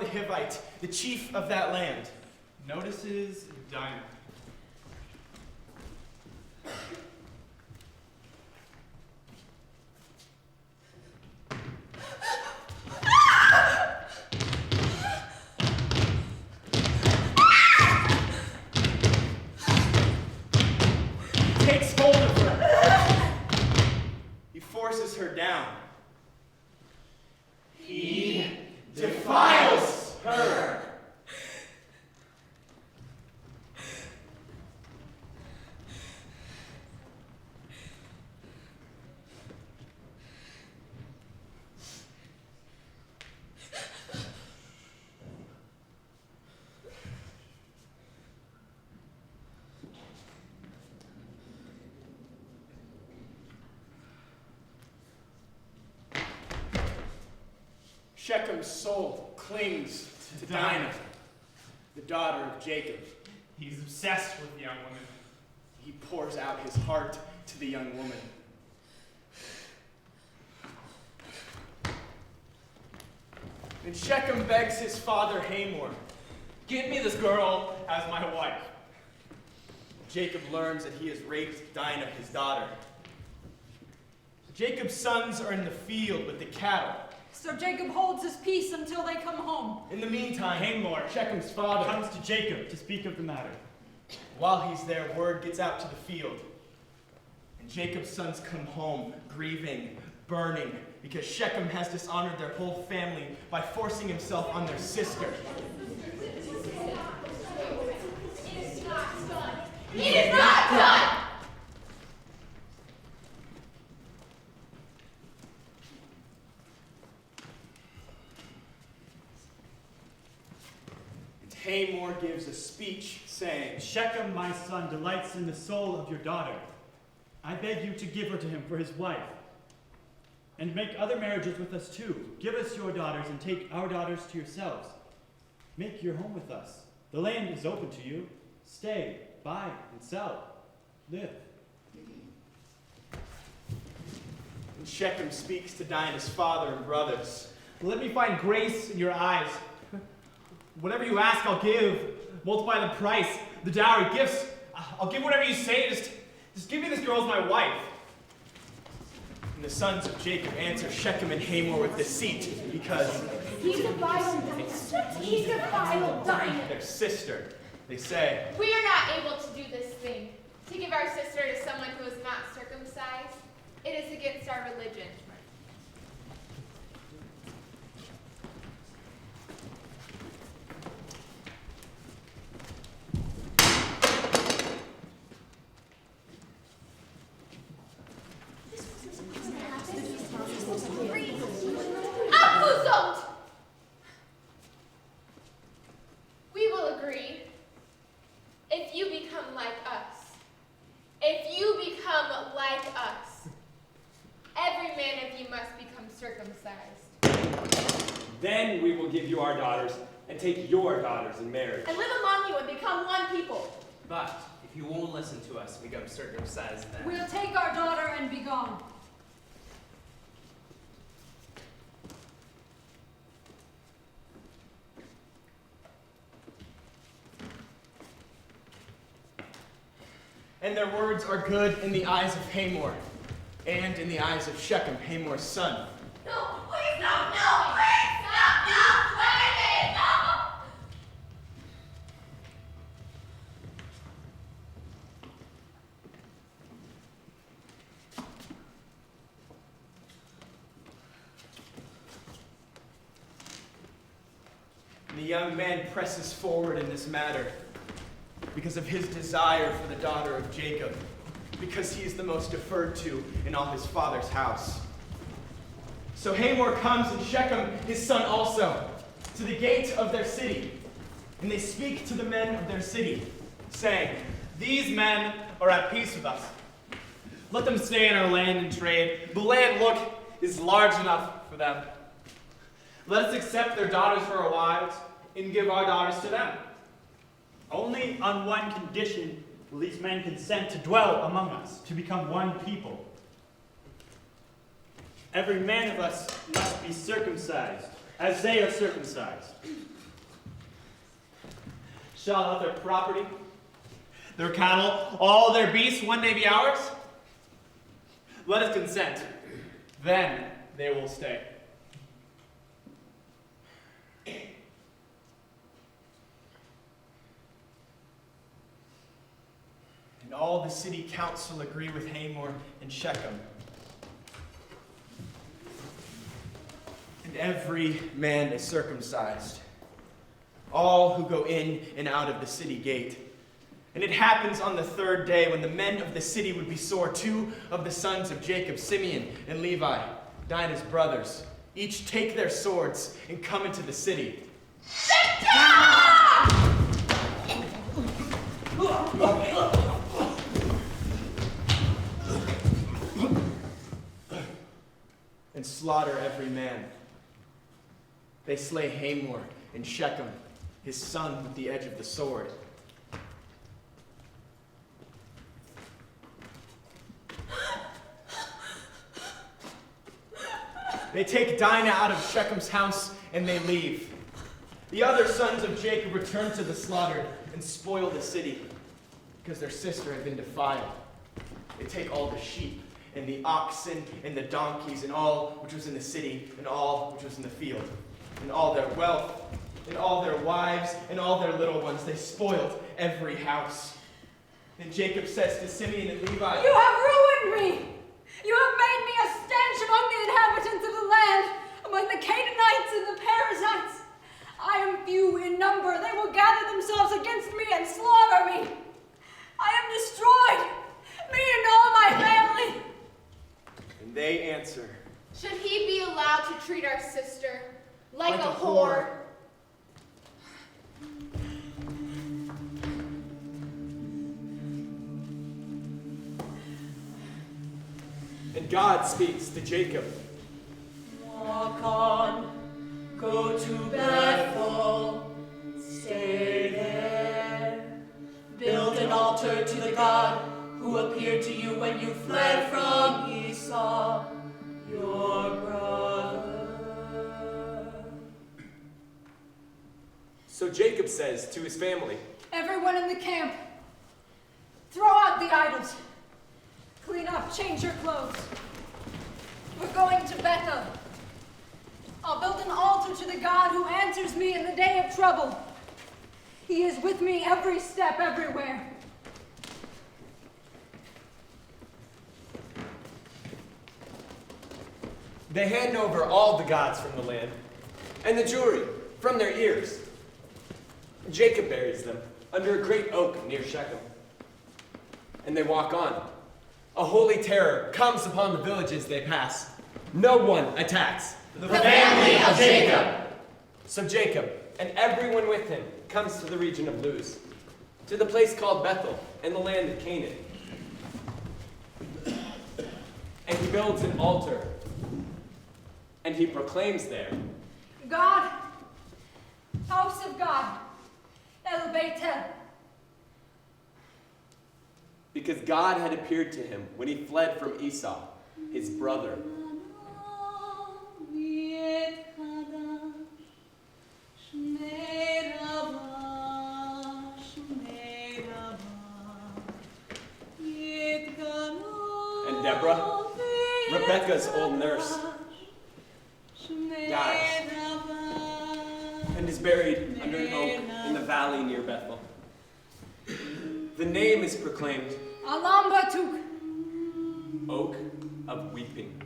Hivite, the chief of that land. Notices Dina. Takes hold of her. He forces her down. He defiles her. Shechem's soul clings to Dina, the daughter of Jacob. He's obsessed with the young woman. He pours out his heart to the young woman. And Shechem begs his father Hamor, Give me this girl as my wife. Jacob learns that he has raped Dina, his daughter. Jacob's sons are in the field with the cattle. So Jacob holds his peace until they come home. In the meantime, Hamor, Shechem's father comes to Jacob to speak of the matter. While he's there, word gets out to the field. And Jacob's sons come home, grieving, burning, because Shechem has dishonored their whole family by forcing himself on their sister. It is not done! Hamor gives a speech saying, Shechem, my son, delights in the soul of your daughter. I beg you to give her to him for his wife. And make other marriages with us too. Give us your daughters and take our daughters to yourselves. Make your home with us. The land is open to you. Stay, buy, and sell. Live. And Shechem speaks to Dina's father and brothers. Let me find grace in your eyes. Whatever you ask, I'll give. Multiply the price, the dowry, gifts. I'll give whatever you say. Just give me this girl as my wife. And the sons of Jacob answer Shechem and Hamor with deceit because He's a vile Dina. He's a vile Dina. their sister. They say, We are not able to do this thing, to give our sister to someone who is not circumcised. It is against our religion. Abusot! We will agree. If you become like us, if you become like us, every man of you must become circumcised. Then we will give you our daughters and take your daughters in marriage. And live among you and become one people. But if you won't listen to us, become circumcised then. We'll take our daughter and be gone. and their words are good in the eyes of Hamor, and in the eyes of Shechem, Hamor's son. No, please, no, please, please, no. The young man presses forward in this matter because of his desire for the daughter of Jacob, because he is the most deferred to in all his father's house. So Hamor comes, and Shechem, his son also, to the gate of their city, and they speak to the men of their city, saying, These men are at peace with us. Let them stay in our land and trade. The land, look, is large enough for them. Let us accept their daughters for our wives and give our daughters to them. Only on one condition will these men consent to dwell among us, to become one people. Every man of us must be circumcised, as they are circumcised. shall have their property, their cattle, all their beasts one day be ours? Let us consent. Then they will stay. And all the city council agree with Hamor and Shechem. And every man is circumcised, all who go in and out of the city gate. And it happens on the third day, when the men of the city would be sore, 2 of the sons of Jacob, Simeon and Levi, Dina's brothers, each take their swords and come into the city. And slaughter every man. They slay Hamor and Shechem, his son, with the edge of the sword. They take Dina out of Shechem's house and they leave. The other sons of Jacob return to the slaughter and spoil the city because their sister had been defiled. They take all the sheep and the oxen and the donkeys and all which was in the city and all which was in the field, and all their wealth and all their wives and all their little ones. They spoiled every house. Then Jacob says to Simeon and Levi, You have ruined me! You have made me a stench among the inhabitants of the land, among the Canaanites and the Perizzites. I am few in number. They will gather themselves against me and slaughter me. I am destroyed, me and all my family. and they answer, Should he be allowed to treat our sister like a whore? And God speaks to Jacob. Walk on, go to Bethel, stay there. Build an altar to the God who appeared to you when you fled from Esau, your brother. So Jacob says to his family, Everyone in the camp, throw out the idols. Clean up, change your clothes. We're going to Bethel. I'll build an altar to the God who answers me in the day of trouble. He is with me every step, everywhere. they hand over all the gods from the land and the jewelry from their ears. Jacob buries them under a great oak near Shechem. And they walk on. A holy terror comes upon the villages they pass. No one attacks. The family of Jacob. So Jacob and everyone with him comes to the region of Luz, to the place called Bethel in the land of Canaan. And he builds an altar, and he proclaims there, God, house of God, El Bethel. because God had appeared to him when he fled from Esau, his brother. And Deborah, Rebekah's old nurse, dies and is buried under an oak in the valley near Bethel. The name is proclaimed Alambatuk. Oak of Weeping.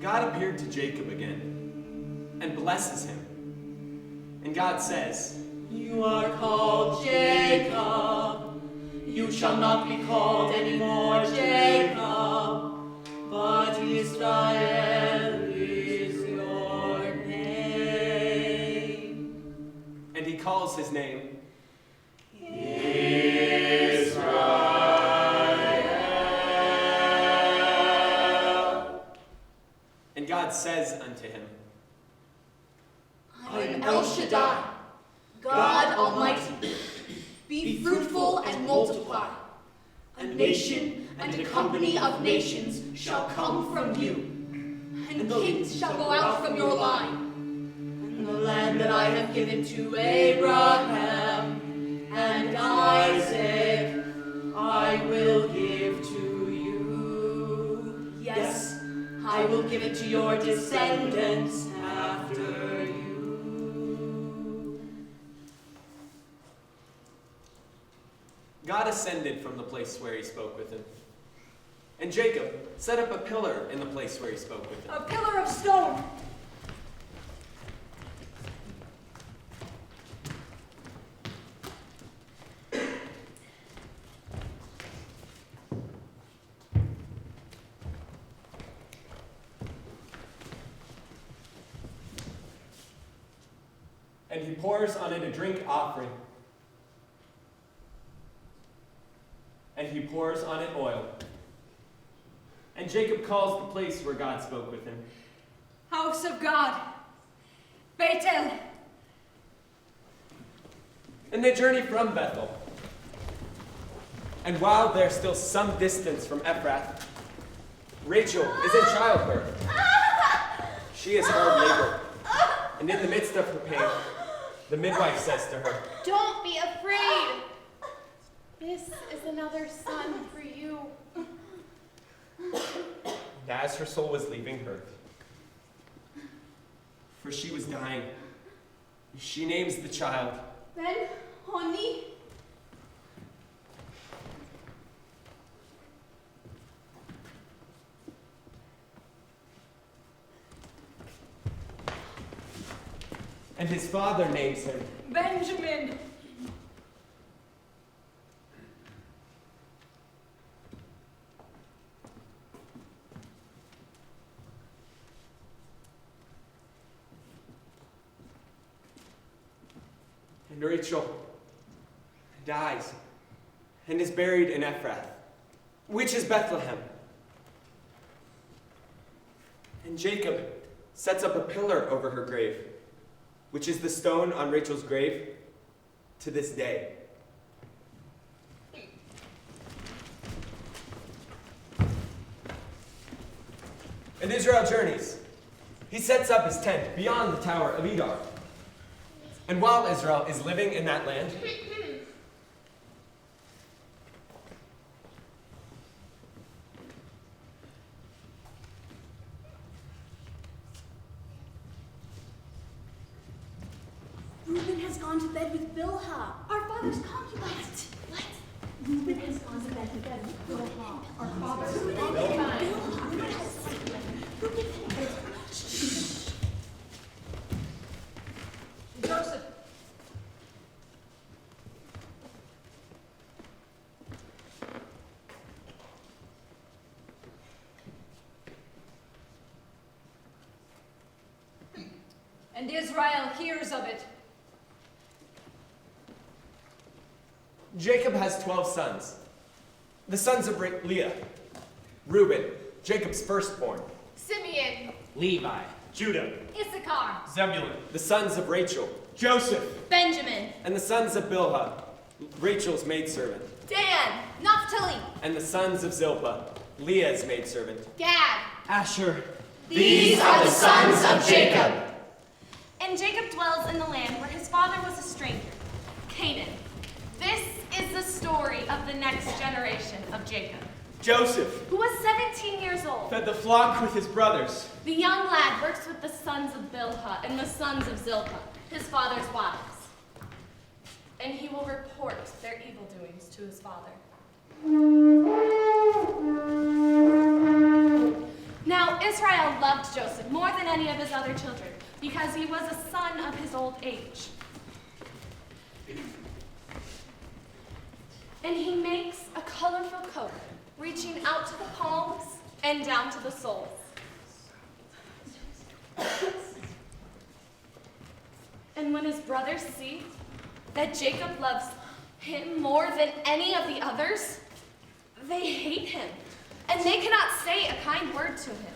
God appeared to Jacob again and blesses him. And God says, You are called Jacob. You shall not be called anymore Jacob, but Israel is your name. and he calls his name Israel. And God says unto him, I am El Shaddai, God Almighty. Be fruitful and multiply. A nation and a company of nations shall come from you, and kings shall go out from your line. And the land land that I have given to Abraham and Isaac, I will give to you. Yes, I will give it to your descendants after you. God ascended from the place where he spoke with him. And Jacob set up a pillar in the place where he spoke with him. A pillar of stone. And he pours on it a drink offering. And he pours on it oil. And Jacob calls the place where God spoke with him House of God. Bethel. And they journey from Bethel. And while they're still some distance from Ephrath, Rachel is in childbirth. She is hard labor. And in the midst of her pain, the midwife says to her, Don't be afraid. This is another son for you. and as her soul was leaving her, for she was dying, she names the child Ben, honey. and his father names him. Benjamin. And Rachel dies and is buried in Ephrath, which is Bethlehem. And Jacob sets up a pillar over her grave, which is the stone on Rachel's grave to this day. And Israel journeys. He sets up his tent beyond the Tower of Edar. And while Israel is living in that land, Reuben has gone to bed with Bilhah, our father's concubine. What? Reuben has gone to bed with Bilhah, our father's concubine. Joseph. And Israel hears of it. Jacob has 12 sons. The sons of Leah, Reuben, Jacob's firstborn. Simeon, Levi, Judah, Issachar. Zebulun, The sons of Rachel, Joseph, Benjamin, and the sons of Bilhah, Rachel's maidservant. Dan, Naphtali, And the sons of Zilpah, Leah's maidservant. Gad, Asher, These are the sons of Jacob. And Jacob dwells in the land where his father was a stranger, Canaan. This is the story of the next generation of Jacob, Joseph, who was 17 years old. fed the flock with his brothers. The young lad works with the sons of Bilhah and the sons of Zilpah, his father's wives. And he will report their evil doings to his father. Now Israel loved Joseph more than any of his other children, because he was a son of his old age. And he makes a colorful coat, reaching out to the palms and down to the soles. And when his brothers see that Jacob loves him more than any of the others, they hate him, and they cannot say a kind word to him.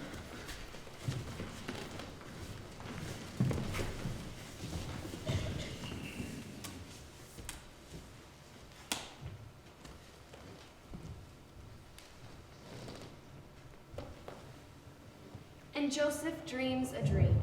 And Joseph dreams a dream.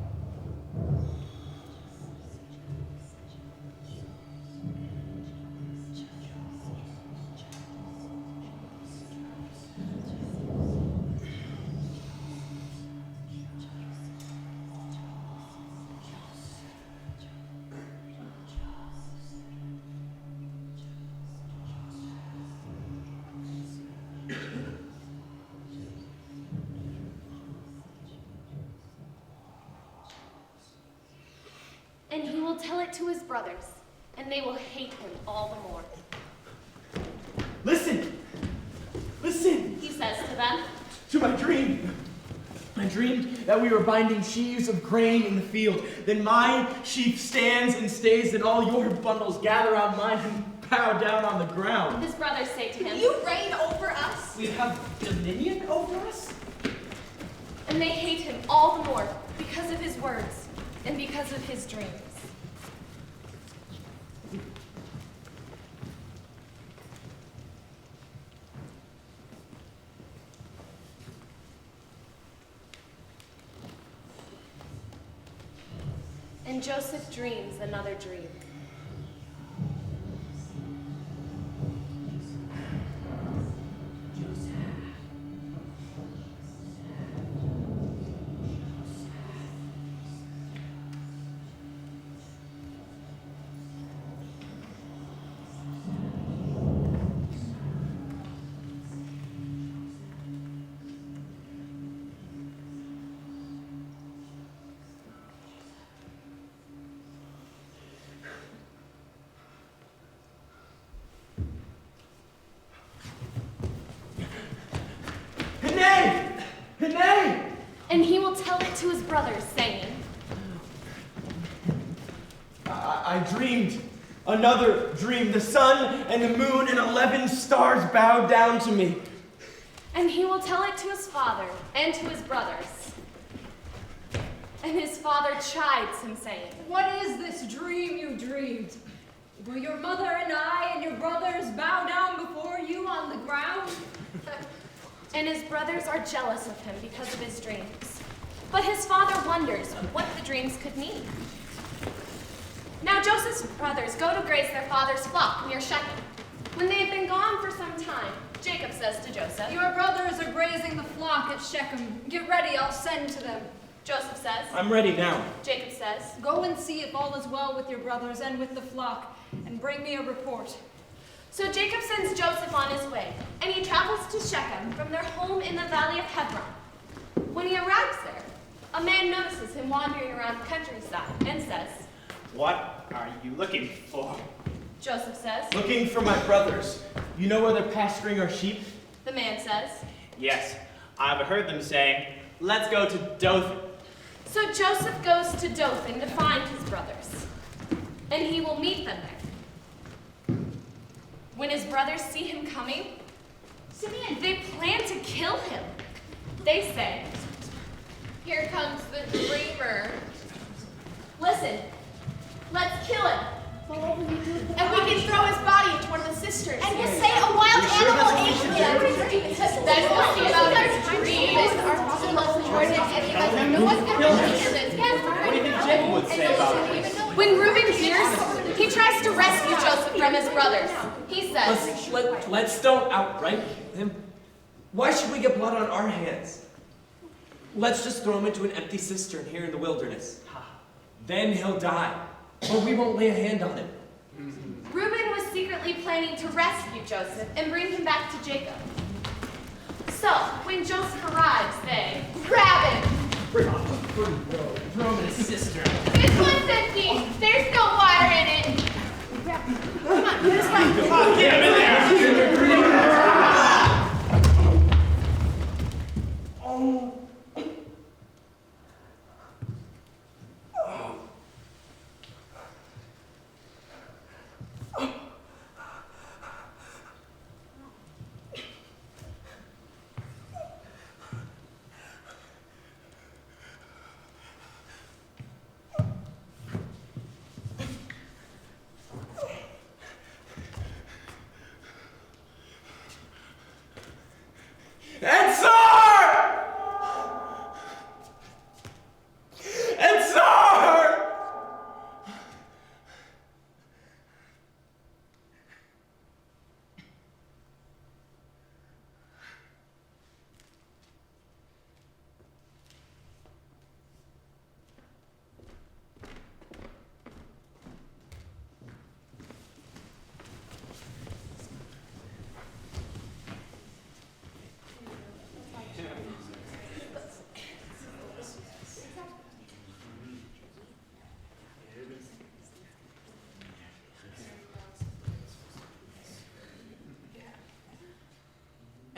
And he will tell it to his brothers, and they will hate him all the more. Listen! Listen! He says to them, To my dream! I dreamed that we were binding sheaves of grain in the field. Then my sheaf stands and stays, and all your bundles gather on mine and bow down on the ground. his brothers say to him, You reign over us? We have dominion over us? and they hate him all the more because of his words and because of his dreams. And Joseph dreams another dream. And he will tell it to his brothers, saying, I dreamed another dream. The sun and the moon and 11 stars bowed down to me. and he will tell it to his father and to his brothers. And his father chides him, saying, What is this dream you dreamed? Will your mother and I and your brothers bow down before you on the ground? And his brothers are jealous of him because of his dreams. But his father wonders what the dreams could mean. Now Joseph's brothers go to graze their father's flock near Shechem. When they have been gone for some time, Jacob says to Joseph, Your brothers are grazing the flock at Shechem. Get ready, I'll send to them. Joseph says, I'm ready now. Jacob says, Go and see if all is well with your brothers and with the flock, and bring me a report. So Jacob sends Joseph on his way, and he travels to Shechem from their home in the valley of Hebron. When he arrives there, a man notices him wandering around the countryside and says, What are you looking for? Joseph says, Looking for my brothers. You know where they're pasturing our sheep? the man says. Yes, I've heard them saying, let's go to Dothan. So Joseph goes to Dothan to find his brothers, and he will meet them there. When his brothers see him coming, Simeon, they plan to kill him. They say, here comes the dreamer. Listen, let's kill him. And we can throw his body into one of the cisterns. And we'll say a wild animal ate him. Then we'll see about our dreams. No one's going What do you think Jacob would say about it? When Reuben hears, he tries to rescue Joseph from his brothers. He says, Let's don't outright him. Why should we get blood on our hands? Let's just throw him into an empty cistern here in the wilderness. Then he'll die, or we won't lay a hand on him. Reuben was secretly planning to rescue Joseph and bring him back to Jacob. So, when Joseph arrives, they grab him. Throw him in a cistern. This one's empty. There's no water in it. Come on, this one. Get him in there!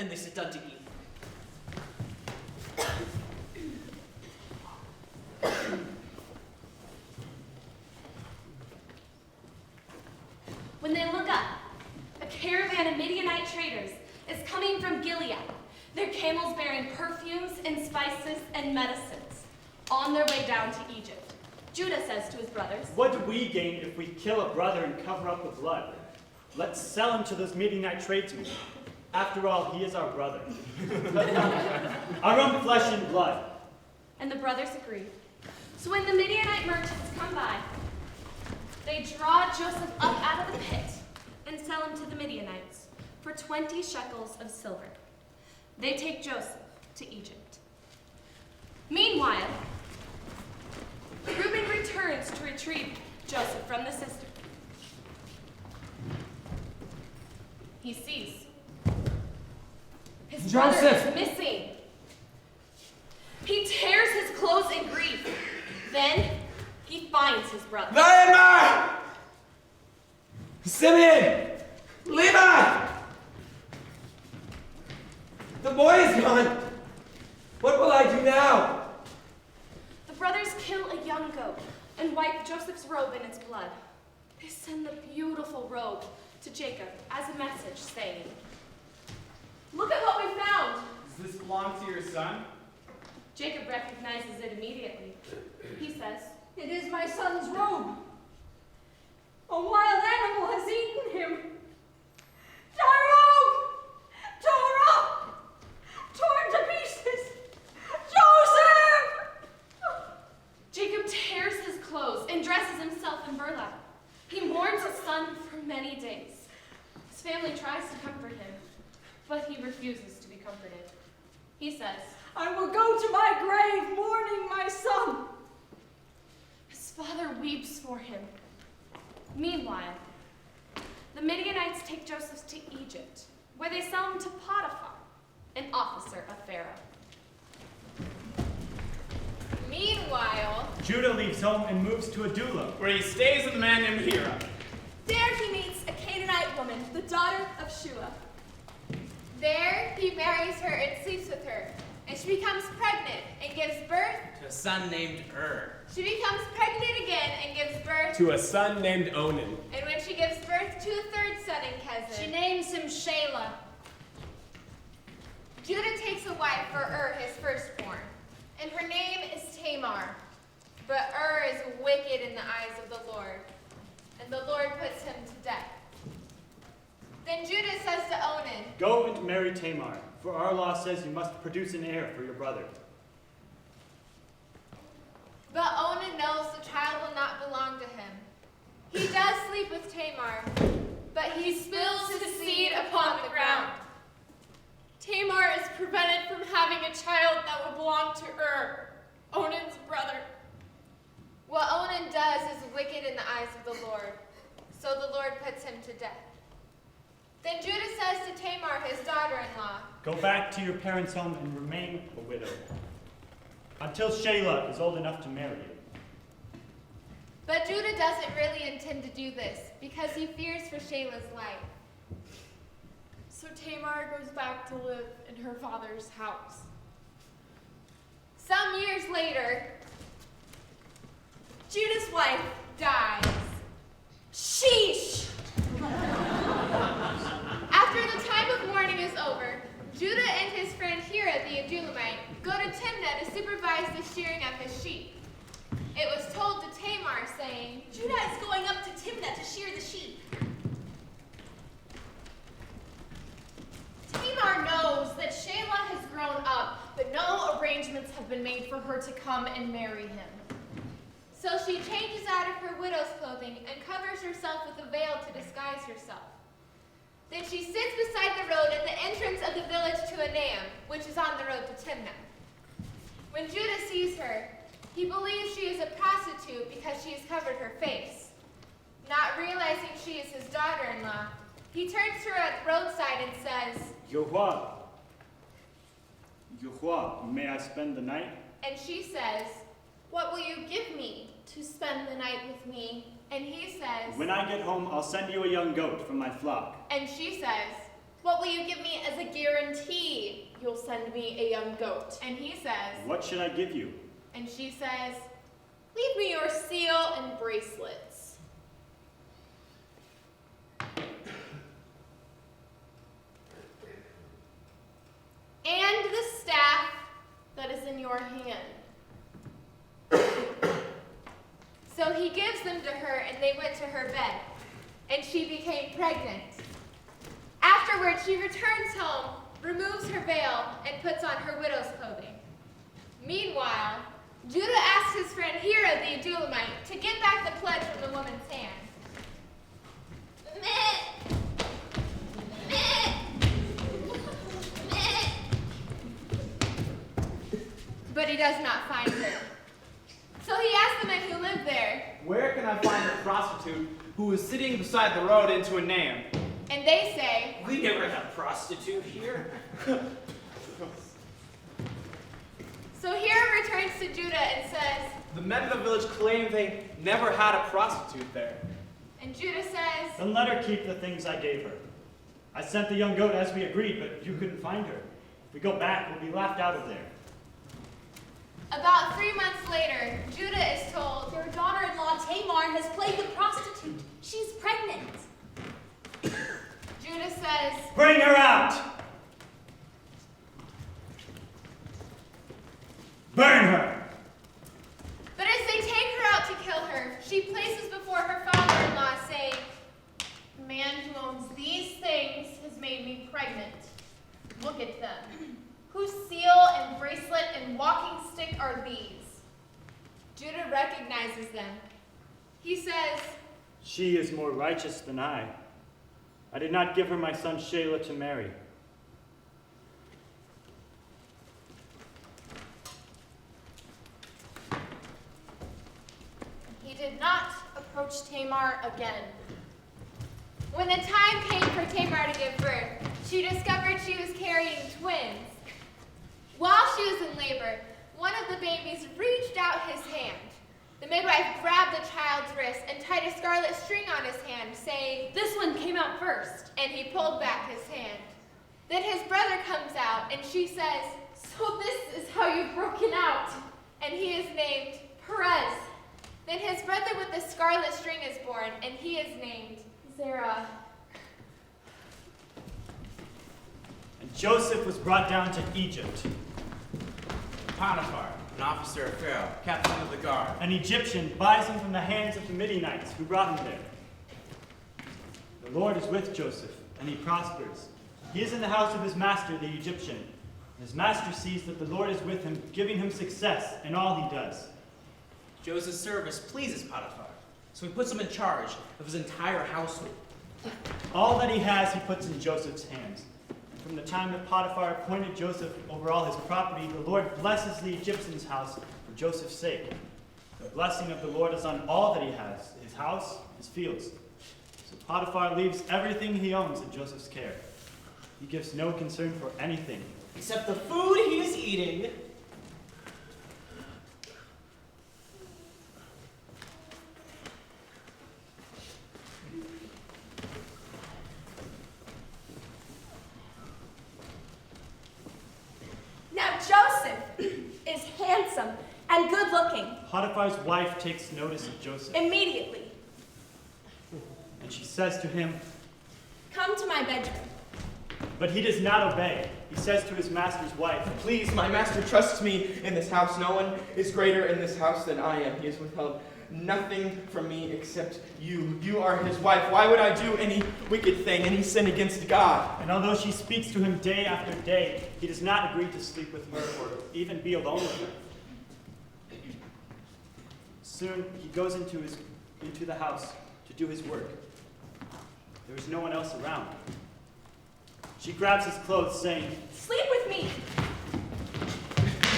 and they sit down to eat. When they look up, a caravan of Midianite traders is coming from Gilead, their camels bearing perfumes and spices and medicines, on their way down to Egypt. Judah says to his brothers, What do we gain if we kill a brother and cover up the blood? Let's sell him to those Midianite tradesmen. After all, he is our brother. Our own flesh and blood. and the brothers agree. So when the Midianite merchants come by, they draw Joseph up out of the pit and sell him to the Midianites for 20 shekels of silver. They take Joseph to Egypt. Meanwhile, Reuben returns to retrieve Joseph from the cistern. He sees his brother is missing. He tears his clothes in grief. Then he finds his brother. Tamar! Simeon! Levi! The boy is gone. What will I do now? The brothers kill a young goat and wipe Joseph's robe in its blood. They send the beautiful robe to Jacob as a message saying, "Look at what we found." Does this belong to your son? Jacob recognizes it immediately. He says, It is my son's robe. A wild animal has eaten him. Tore up! Torn to pieces! Joseph! Jacob tears his clothes and dresses himself in burlap. He mourns his son for many days. His family tries to comfort him, but he refuses to be comforted. He says, I will go to my grave mourning my son. his father weeps for him. Meanwhile, the Midianites take Joseph to Egypt, where they sell him to Potiphar, an officer of Pharaoh. Meanwhile, Judah leaves home and moves to Adullam. Where he stays with a man named Hira. There he meets a Canaanite woman, the daughter of Shua. there he marries her and sleeps with her, and she becomes pregnant and gives birth. To a son named She becomes pregnant again and gives birth. To a son named Onan. And when she gives birth to a third son and cousin, She names him Shelah. Judah takes a wife for his firstborn, and her name is Tamar. But is wicked in the eyes of the Lord, and the Lord puts him to death. Then Judah says to Onan, Go and marry Tamar, for our law says you must produce an heir for your brother. but Onan knows the child will not belong to him. He does sleep with Tamar, but he spills his seed upon the ground. Tamar is prevented from having a child that will belong to Onan's brother. What Onan does is wicked in the eyes of the Lord, so the Lord puts him to death. Then Judah says to Tamar, his daughter-in-law, Go back to your parents' home and remain a widow, until Shelah is old enough to marry you. but Judah doesn't really intend to do this because he fears for Shelah's life. So Tamar goes back to live in her father's house. Some years later, Judah's wife dies. Sheesh! After the time of mourning is over, Judah and his friend Hira the Adulamite go to Timnah to supervise the shearing of his sheep. It was told to Tamar, saying, Judah is going up to Timnah to shear the sheep. Tamar knows that Shelah has grown up, but no arrangements have been made for her to come and marry him. So she changes out of her widow's clothing and covers herself with a veil to disguise herself. Then she sits beside the road at the entrance of the village to Enaim, which is on the road to Timnah. When Judah sees her, he believes she is a prostitute because she has covered her face. Not realizing she is his daughter-in-law, he turns to her at the roadside and says, Yohua, may I spend the night? and she says, what will you give me to spend the night with me? And he says, When I get home, I'll send you a young goat from my flock. and she says, What will you give me as a guarantee you'll send me a young goat? And he says, What should I give you? and she says, leave me your seal and bracelets. And the staff that is in your hand. So he gives them to her, and they went to her bed, and she became pregnant. Afterward, she returns home, removes her veil, and puts on her widow's clothing. Meanwhile, Judah asks his friend Hira the Adulamite to get back the pledge from the woman's hand. Meh. Meh. Meh. But he does not find her. So he asks the men who live there, Where can I find a prostitute who is sitting beside the road into a Nam? and they say, We never have prostitute here. so Hira returns to Judah and says, The men of the village claim they never had a prostitute there. and Judah says, Then let her keep the things I gave her. I sent the young goat as we agreed, but you couldn't find her. If we go back, we'll be laughed out of there. About 3 months later, Judah is told, Your daughter-in-law Tamar has played the prostitute. She's pregnant. Judah says, Bring her out! Burn her! but as they take her out to kill her, she places before her father-in-law, saying, The man who owns these things has made me pregnant. Look at them. Whose seal and bracelet and walking stick are these? Judah recognizes them. He says, She is more righteous than I. I did not give her my son Shelah to marry. He did not approach Tamar again. When the time came for Tamar to give birth, she discovered she was carrying twins. While she was in labor, one of the babies reached out his hand. The midwife grabbed the child's wrist and tied a scarlet string on his hand, saying, This one came out first. and he pulled back his hand. Then his brother comes out, and she says, So this is how you've broken out. And he is named Perez. Then his brother with the scarlet string is born, and he is named Zerah. And Joseph was brought down to Egypt. Potiphar, an officer of Pharaoh, captain of the guard. An Egyptian buys him from the hands of the Midianites who brought him there. The Lord is with Joseph, and he prospers. He is in the house of his master, the Egyptian. His master sees that the Lord is with him, giving him success in all he does. Joseph's service pleases Potiphar, so he puts him in charge of his entire household. All that he has, he puts in Joseph's hands. From the time that Potiphar appointed Joseph over all his property, the Lord blesses the Egyptian's house for Joseph's sake. The blessing of the Lord is on all that he has, his house, his fields. So Potiphar leaves everything he owns in Joseph's care. He gives no concern for anything. Except the food he is eating. Now Joseph is handsome and good-looking. Potiphar's wife takes notice of Joseph, Immediately, and she says to him, come to my bedroom. but he does not obey. He says to his master's wife, Please, my master trusts me in this house. No one is greater in this house than I am. He has withheld nothing from me except you. You are his wife. Why would I do any wicked thing, any sin against God? And although she speaks to him day after day, he does not agree to sleep with her or even be alone with her. Soon he goes into the house to do his work. There is no one else around. She grabs his clothes, saying, Sleep with me.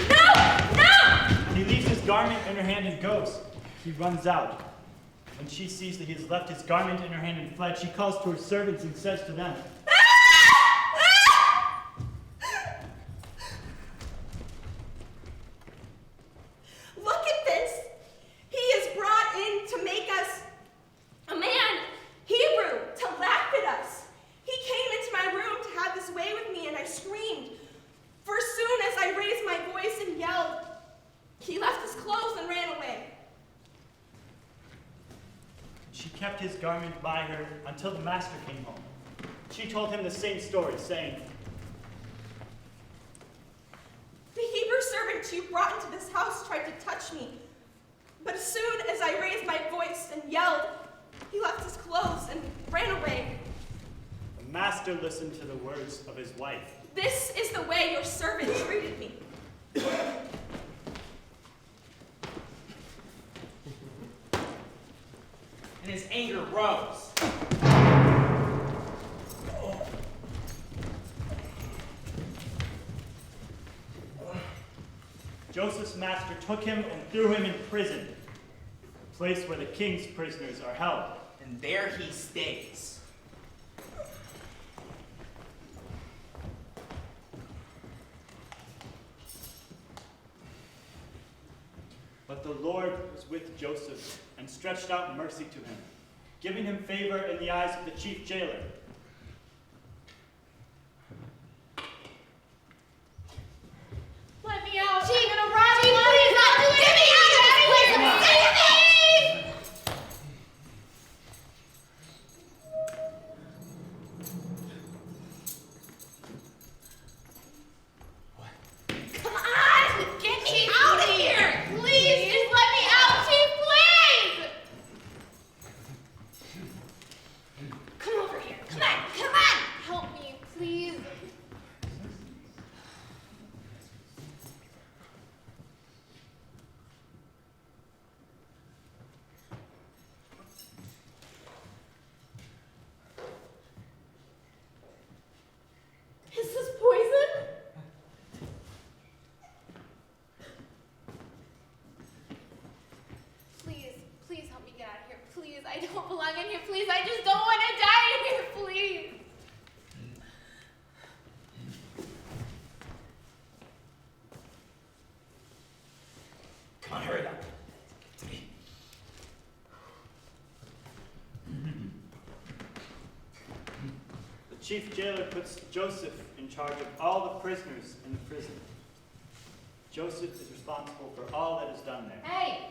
No! No! and he leaves his garment in her hand and goes. He runs out. When she sees that he has left his garment in her hand and fled, she calls to her servants and says to them, Look at this. He is brought in to make us a man, Hebrew, to laugh at us. He came into my room to She kept his garment by her until the master came home. She told him the same story, saying, The Hebrew servant you brought into this house tried to touch me, but as soon as I raised my voice and yelled, he left his clothes and ran away. The master listened to the words of his wife. This is the way your servant treated me. And his anger rose. Joseph's master took him and threw him in prison, the place where the king's prisoners are held. And there he stays. But the Lord was with Joseph and stretched out mercy to him, giving him favor in the eyes of the chief jailer. Let me out. Chief, I'm gonna run. Chief, please, get me out of this place. Come on. Save me! Come on, get me out of here! Please, just let me out, Chief, please! Come over here. Come on. Help me, please. Is this poison? Please help me get out of here. Please, I don't belong in here. Please, I just don't want to die in here. Please. Come on, hurry up. The chief jailer puts Joseph in charge of all the prisoners in the prison. Joseph is responsible for all that is done there. Hey!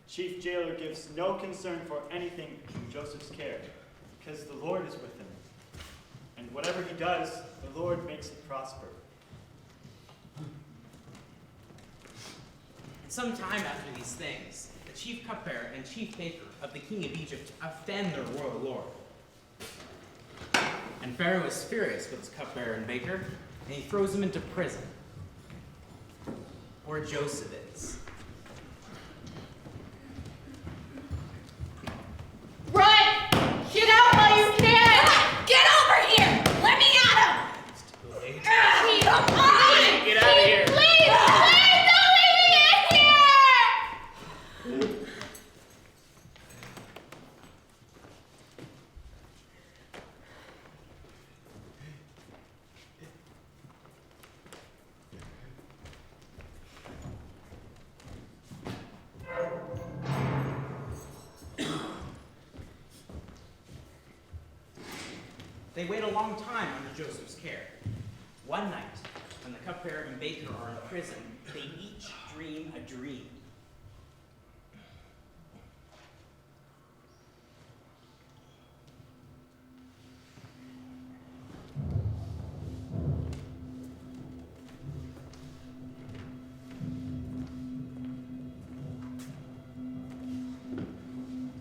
Chief jailer gives no concern for anything in Joseph's care, because the Lord is with him. And whatever he does, the Lord makes it prosper. And some time after these things, the chief cupbearer and chief baker of the king of Egypt offend their royal lord. And Pharaoh is furious with his cupbearer and baker, and he throws them into prison, where Joseph is. Run! Get out while you can! Get over here! Let me at him! Chief, Come on! Get out of here! please, don't leave me in here! They wait a long time under Joseph's care. One night, when the cupbearer and baker are in prison, they each dream a dream.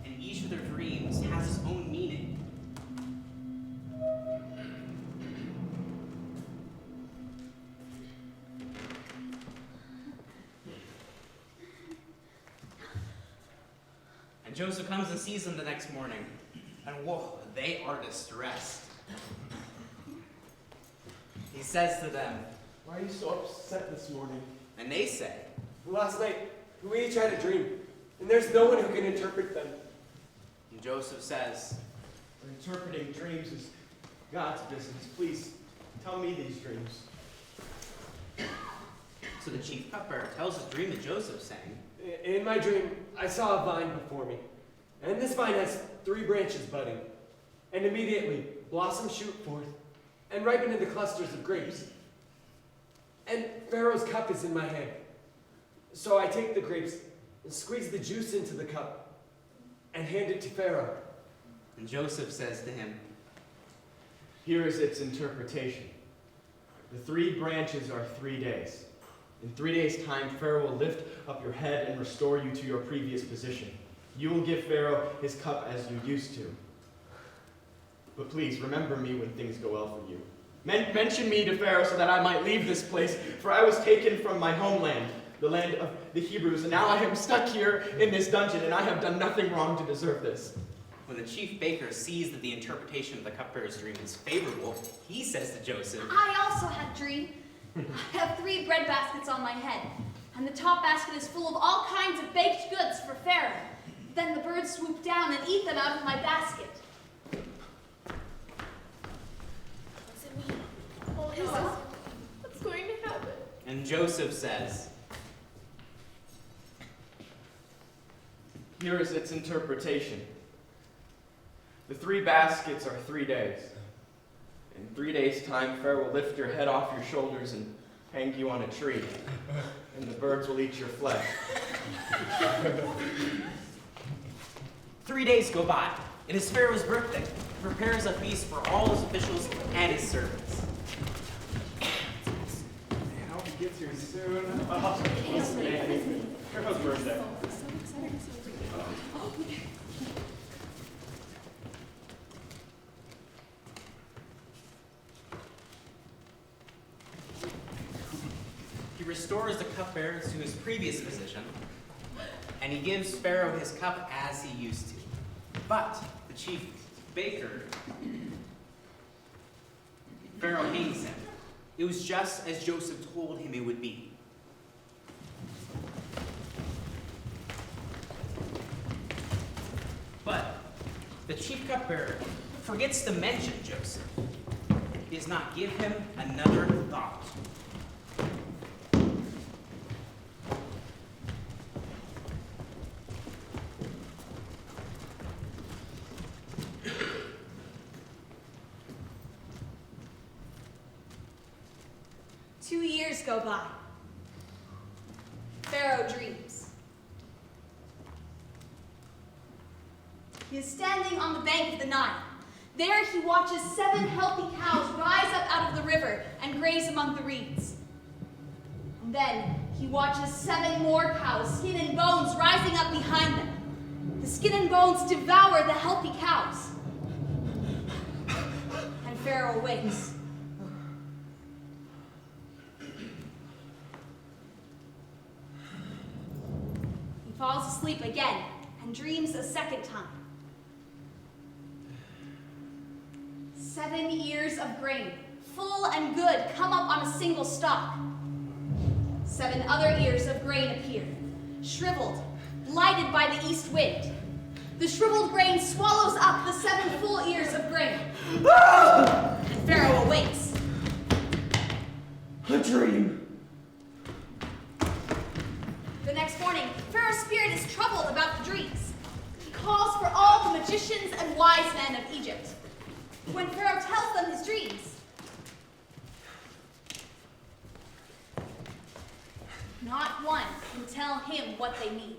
And each of their dreams has its own meaning. And Joseph comes and sees them the next morning, and whoa, they are distressed. He says to them, Why are you so upset this morning? and they say, Last night, we each had a dream, and there's no one who can interpret them. and Joseph says, Interpreting dreams is God's business. Please tell me these dreams. so the chief cupbearer tells his dream to Joseph, saying, In my dream, I saw a vine before me, and this vine has 3 branches budding, and immediately blossoms shoot forth and ripen into clusters of grapes. And Pharaoh's cup is in my hand. So I take the grapes and squeeze the juice into the cup and hand it to Pharaoh. And Joseph says to him, Here is its interpretation. The 3 branches are 3 days. In 3 days' time, Pharaoh will lift up your head and restore you to your previous position. You will give Pharaoh his cup as you used to. But please, remember me when things go well for you. Mention me to Pharaoh so that I might leave this place, for I was taken from my homeland, the land of the Hebrews, and now I am stuck here in this dungeon, and I have done nothing wrong to deserve this. when the chief baker sees that the interpretation of the cupbearer's dream is favorable, he says to Joseph, I also had a dream. I have 3 bread baskets on my head, and the top basket is full of all kinds of baked goods for Pharaoh. Then the birds swoop down and eat them out of my basket. What's it mean? Oh no, what's going to happen? and Joseph says, Here is its interpretation. The 3 baskets are 3 days. In 3 days' time, Pharaoh will lift your head off your shoulders and hang you on a tree, and the birds will eat your flesh. 3 days go by. It is Pharaoh's birthday. He prepares a feast for all his officials and his servants. I hope he gets here soon. Pharaoh's birthday. He restores the cupbearer to his previous position, and he gives Pharaoh his cup as he used to. But the chief baker, Pharaoh hangs him. It was just as Joseph told him it would be. But the chief cupbearer forgets to mention Joseph. He does not give him another thought. Go by. Pharaoh dreams. He is standing on the bank of the Nile. There he watches 7 healthy cows rise up out of the river and graze among the reeds. And then he watches 7 more cows, skin and bones, rising up behind them. The skin and bones devour the healthy cows. And Pharaoh wakes. Falls asleep again and dreams a second time. 7 ears of grain, full and good, come up on a single stalk. 7 other ears of grain appear, shriveled, blighted by the east wind. The shriveled grain swallows up the 7 full ears of grain. And Pharaoh awakes. A dream. The next morning, Pharaoh's spirit is troubled about the dreams. He calls for all the magicians and wise men of Egypt. When Pharaoh tells them his dreams, not one can tell him what they mean.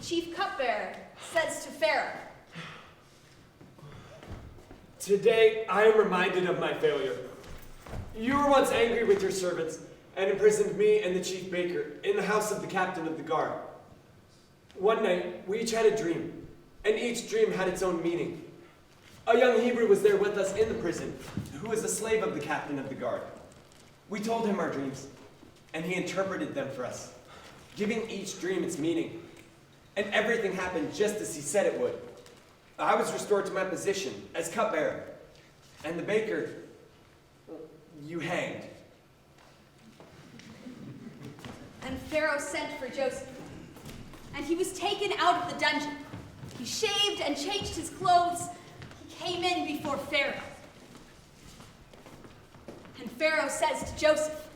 Chief cupbearer says to Pharaoh, Today I am reminded of my failure. You were once angry with your servants and imprisoned me and the chief baker in the house of the captain of the guard. One night we each had a dream, and each dream had its own meaning. A young Hebrew was there with us in the prison, who was a slave of the captain of the guard. We told him our dreams, and he interpreted them for us, giving each dream its meaning. And everything happened just as he said it would. I was restored to my position as cupbearer. And the baker, you hanged. And Pharaoh sent for Joseph. And he was taken out of the dungeon. He shaved and changed his clothes. He came in before Pharaoh. And Pharaoh says to Joseph,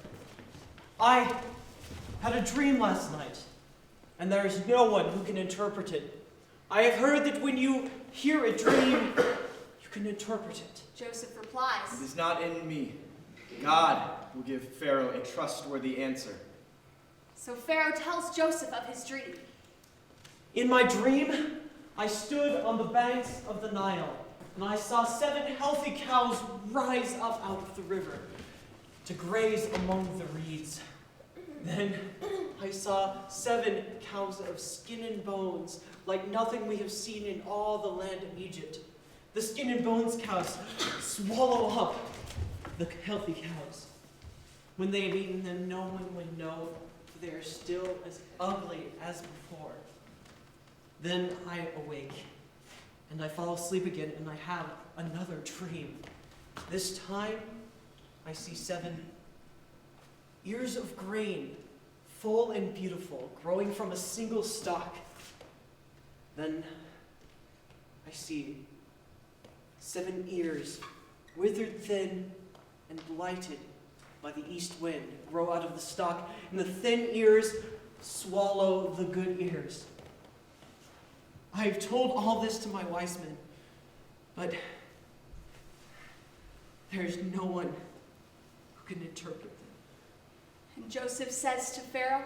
I had a dream last night, and there is no one who can interpret it. I have heard that when you hear a dream, you can interpret it. Joseph replies, It is not in me. God will give Pharaoh a trustworthy answer. So Pharaoh tells Joseph of his dream. In my dream, I stood on the banks of the Nile, and I saw 7 healthy cows rise up out of the river to graze among the reeds. Then I saw 7 cows of skin and bones, like nothing we have seen in all the land of Egypt. The skin and bones cows swallow up the healthy cows. When they have eaten them, no one would know, for they are still as ugly as before. Then I awake, and I fall asleep again, and I have another dream. This time, I see 7 ears of grain, full and beautiful, growing from a single stalk. Then I see 7 ears, withered thin and blighted by the east wind, grow out of the stalk, and the thin ears swallow the good ears. I have told all this to my wise men, but there is no one who can interpret them. And Joseph says to Pharaoh,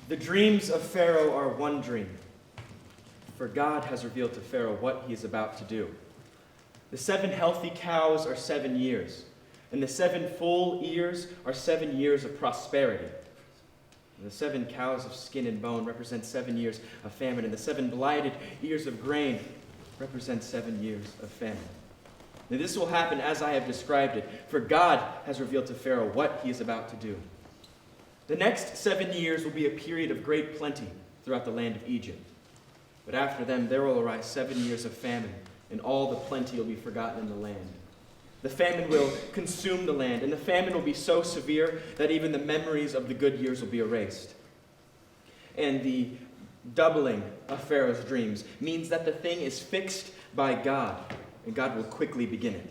The dreams of Pharaoh are one dream, for God has revealed to Pharaoh what he is about to do. The 7 healthy cows are 7 years, and the 7 full ears are 7 years of prosperity. And the 7 cows of skin and bone represent 7 years of famine, and the 7 blighted ears of grain represent 7 years of famine. Now this will happen as I have described it, for God has revealed to Pharaoh what he is about to do. The next 7 years will be a period of great plenty throughout the land of Egypt. But after them there will arise 7 years of famine, and all the plenty will be forgotten in the land. The famine will consume the land, and the famine will be so severe that even the memories of the good years will be erased. And the doubling of Pharaoh's dreams means that the thing is fixed by God, and God will quickly begin it.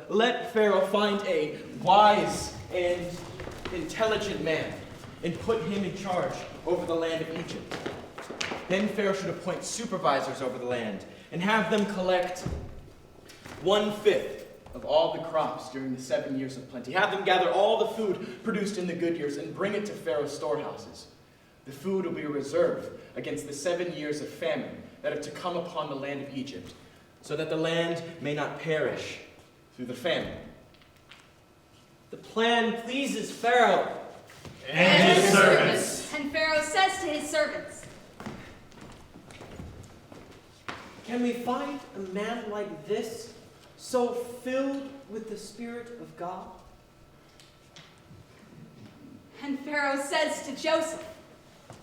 Let Pharaoh find a wise and intelligent man and put him in charge over the land of Egypt. Then Pharaoh should appoint supervisors over the land and have them collect 1/5 of all the crops during the 7 years of plenty. Have them gather all the food produced in the good years and bring it to Pharaoh's storehouses. The food will be reserved against the 7 years of famine that are to come upon the land of Egypt, so that the land may not perish through the famine. The plan pleases Pharaoh and his servants. And Pharaoh says to his servants, Can we find a man like this, so filled with the Spirit of God? And Pharaoh says to Joseph,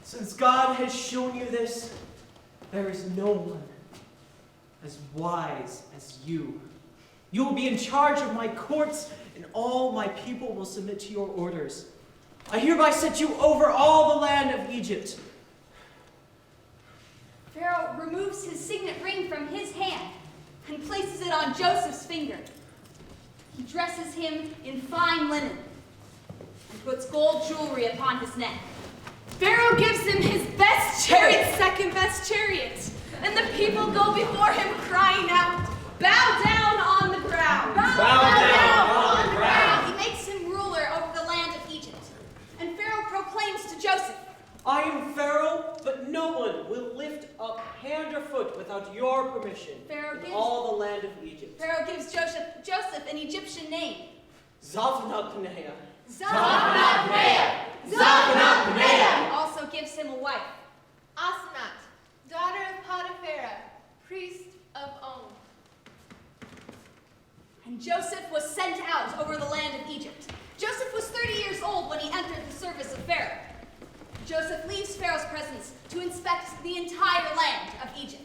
Since God has shown you this, there is no one as wise as you. You will be in charge of my courts, and all my people will submit to your orders. I hereby set you over all the land of Egypt. Pharaoh removes his signet ring from his hand and places it on Joseph's finger. He dresses him in fine linen and puts gold jewelry upon his neck. Pharaoh gives him his best chariot, second best chariot. And the people go before him crying out, Bow down on the ground. Bow down on the ground. He makes him ruler over the land of Egypt. And Pharaoh proclaims to Joseph, I am Pharaoh, but no one will lift up hand or foot without your permission in all the land of Egypt. Pharaoh gives Joseph an Egyptian name. Zaphnath-Paneah. Zaphnath-Paneah. Zaphnath-Paneah. He also gives him a wife. Asenath, daughter of Potipharah, priest of On. And Joseph was sent out over the land of Egypt. Joseph was 30 years old when he entered the service of Pharaoh. Joseph leaves Pharaoh's presence to inspect the entire land of Egypt.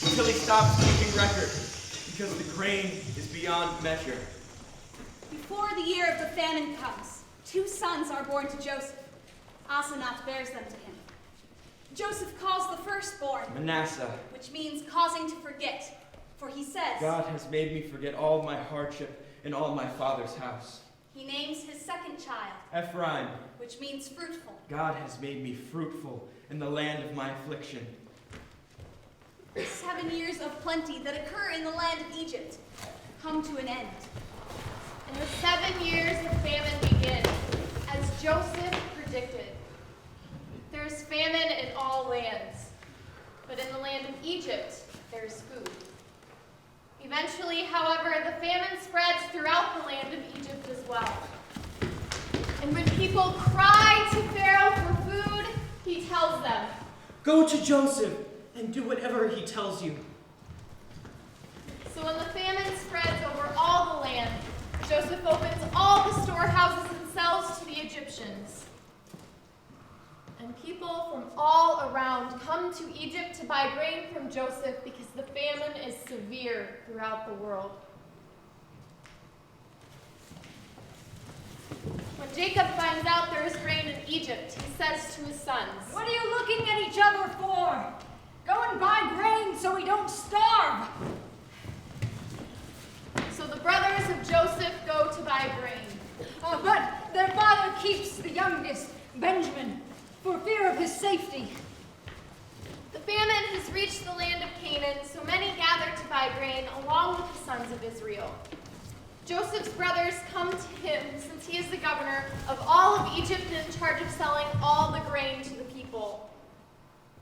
Until he stops keeping record, because the grain is beyond measure. Before the year of the famine comes, 2 sons are born to Joseph. Asenath bears them to him. Joseph calls the firstborn Manasseh. which means causing to forget, for he says, God has made me forget all my hardship in all my father's house. He names his second child, Ephraim. which means fruitful. God has made me fruitful in the land of my affliction. 7 years of plenty that occur in the land of Egypt come to an end. And the 7 years of famine begin, as Joseph predicted. There is famine in all lands, but in the land of Egypt, there is food. Eventually, however, the famine spreads throughout the land of Egypt as well. And when people cry to Pharaoh for food, he tells them, Go to Joseph and do whatever he tells you. So when the famine spreads over all the land, Joseph opens all the storehouses and sells to the Egyptians. And people from all around come to Egypt to buy grain from Joseph because the famine is severe throughout the world. When Jacob finds out there is grain in Egypt, he says to his sons, What are you looking at each other for? Go and buy grain so we don't starve. So the brothers of Joseph go to buy grain. But their father keeps the youngest, Benjamin, for fear of his safety. The famine has reached the land of Canaan, so many gather to buy grain along with the sons of Israel. Joseph's brothers come to him since he is the governor of all of Egypt and in charge of selling all the grain to the people.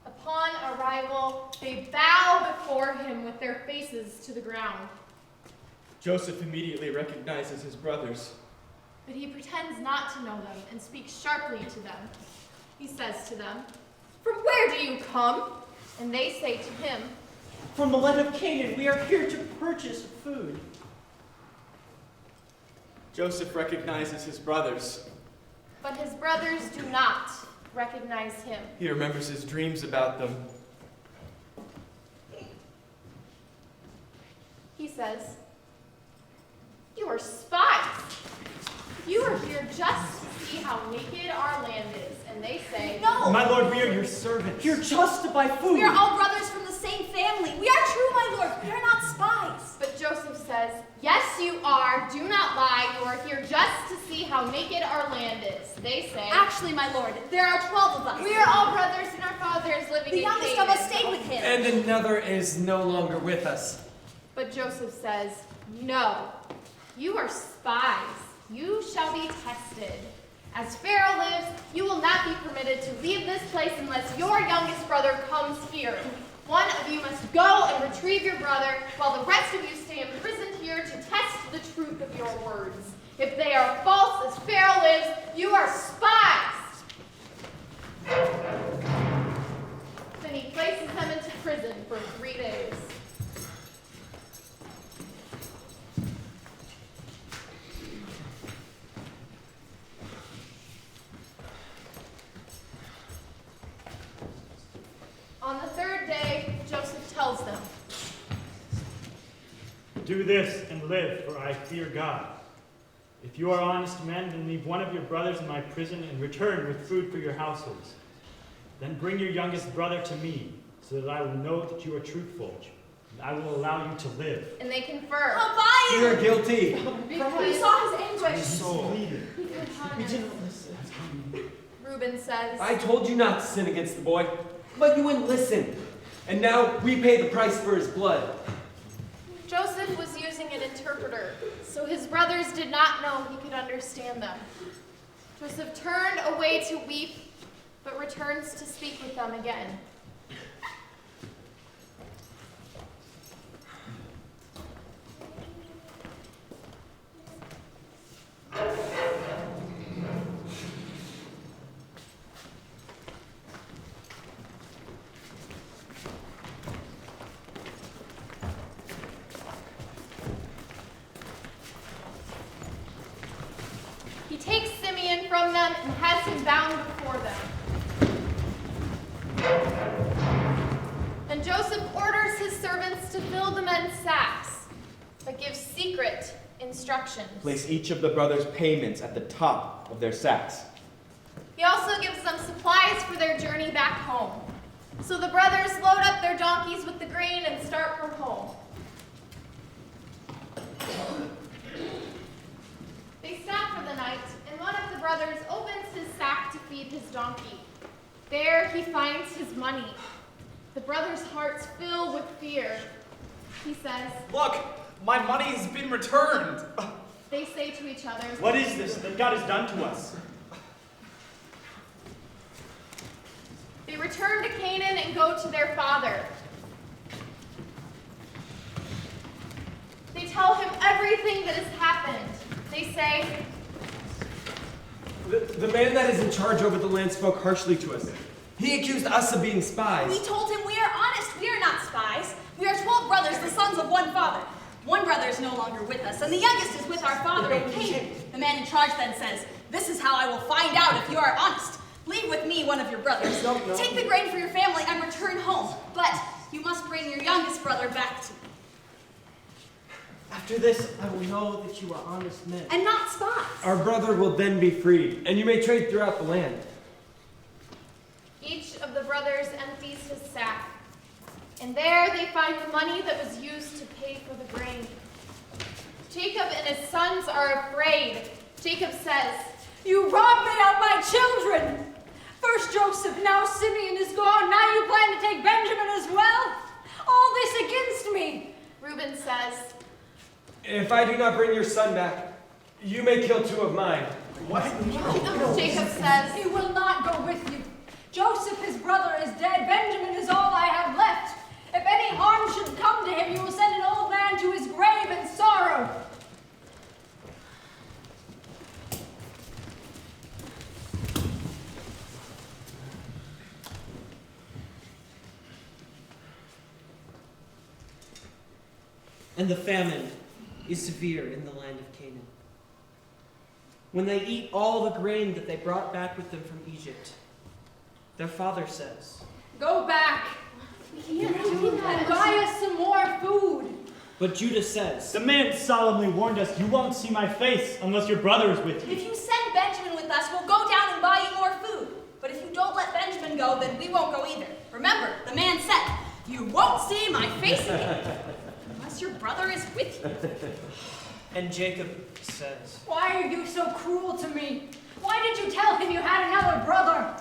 Upon arrival, they bow before him with their faces to the ground. Joseph immediately recognizes his brothers. But he pretends not to know them and speaks sharply to them. He says to them, From where do you come? And they say to him, From the land of Canaan, we are here to purchase food. Joseph recognizes his brothers. But his brothers do not recognize him. He remembers his dreams about them. He says, You are spies. You are here just to see how naked our land is, and they say, No! My lord, we are your servants. Here just to buy food. We are all brothers from the same family. We are true, my lord. We are not spies. But Joseph says, yes, you are. Do not lie. You are here just to see how naked our land is. They say, Actually, my lord, there are 12 of us. we are all brothers, and our father is living The in youngest Canaan. of us stayed with him. And another is no longer with us. But Joseph says, no, you are spies. You shall be tested. As Pharaoh lives, you will not be permitted to leave this place unless your youngest brother comes here. One of you must go and retrieve your brother, while the rest of you stay imprisoned here to test the truth of your words. If they are false, as Pharaoh lives, you are spies. Then he places them into prison for 3 days. On the 3rd day, Joseph tells them, Do this and live, for I fear God. If you are honest men, then leave one of your brothers in my prison and return with food for your households. Then bring your youngest brother to me, so that I will know that you are truthful, and I will allow you to live. and they confer. I'll buy You you. are guilty. We Because saw his anguish. Soul. We didn't listen. Reuben says, I told you not to sin against the boy, but you wouldn't listen. And now we pay the price for his blood. Joseph was using an interpreter, so his brothers did not know he could understand them. Joseph turned away to weep, but returns to speak with them again. He takes Simeon from them and has him bound before them. Then Joseph orders his servants to fill the men's sacks, but gives secret instructions. Place each of the brothers' payments at the top of their sacks. He also gives them supplies for their journey back home. So the brothers load up their donkeys with the grain and start for home. They stop for the night, and one of the brothers opens his sack to feed his donkey. There he finds his money. The brothers' hearts fill with fear. He says, Look, my money has been returned. they say to each other, What is this that God has done to us? They return to Canaan and go to their father. They tell him everything that has happened. They say, The man that is in charge over the land spoke harshly to us. He accused us of being spies. We told him we are honest. We are not spies. We are 12 brothers, the sons of one father. One brother is no longer with us, and the youngest is with our father in Canaan. The man in charge then says, This is how I will find out if you are honest. Leave with me one of your brothers. No. Take the grain for your family and return home. But you must bring your youngest brother back to me. After this, I will know that you are honest men. And not spies. Our brother will then be freed, and you may trade throughout the land. each of the brothers empties his sack. And there they find the money that was used to pay for the grain. Jacob and his sons are afraid. Jacob says, You robbed me of my children. First Joseph, now Simeon is gone. Now you plan to take Benjamin as well? All this against me. Reuben says, If I do not bring your son back, you may kill two of mine. What? Jacob says, He will not go with you. Joseph, his brother, is dead. Benjamin is all I have left. If any harm should come to him, you will send an old man to his grave in sorrow. And the famine is severe in the land of Canaan. When they eat all the grain that they brought back with them from Egypt, their father says, Go back and buy us some more food. But Judah says, The man solemnly warned us, you won't see my face unless your brother is with you. If you send Benjamin with us, we'll go down and buy you more food. But if you don't let Benjamin go, then we won't go either. Remember, the man said, you won't see my face again unless your brother is with you. and Jacob says, Why are you so cruel to me? Why did you tell him you had another brother?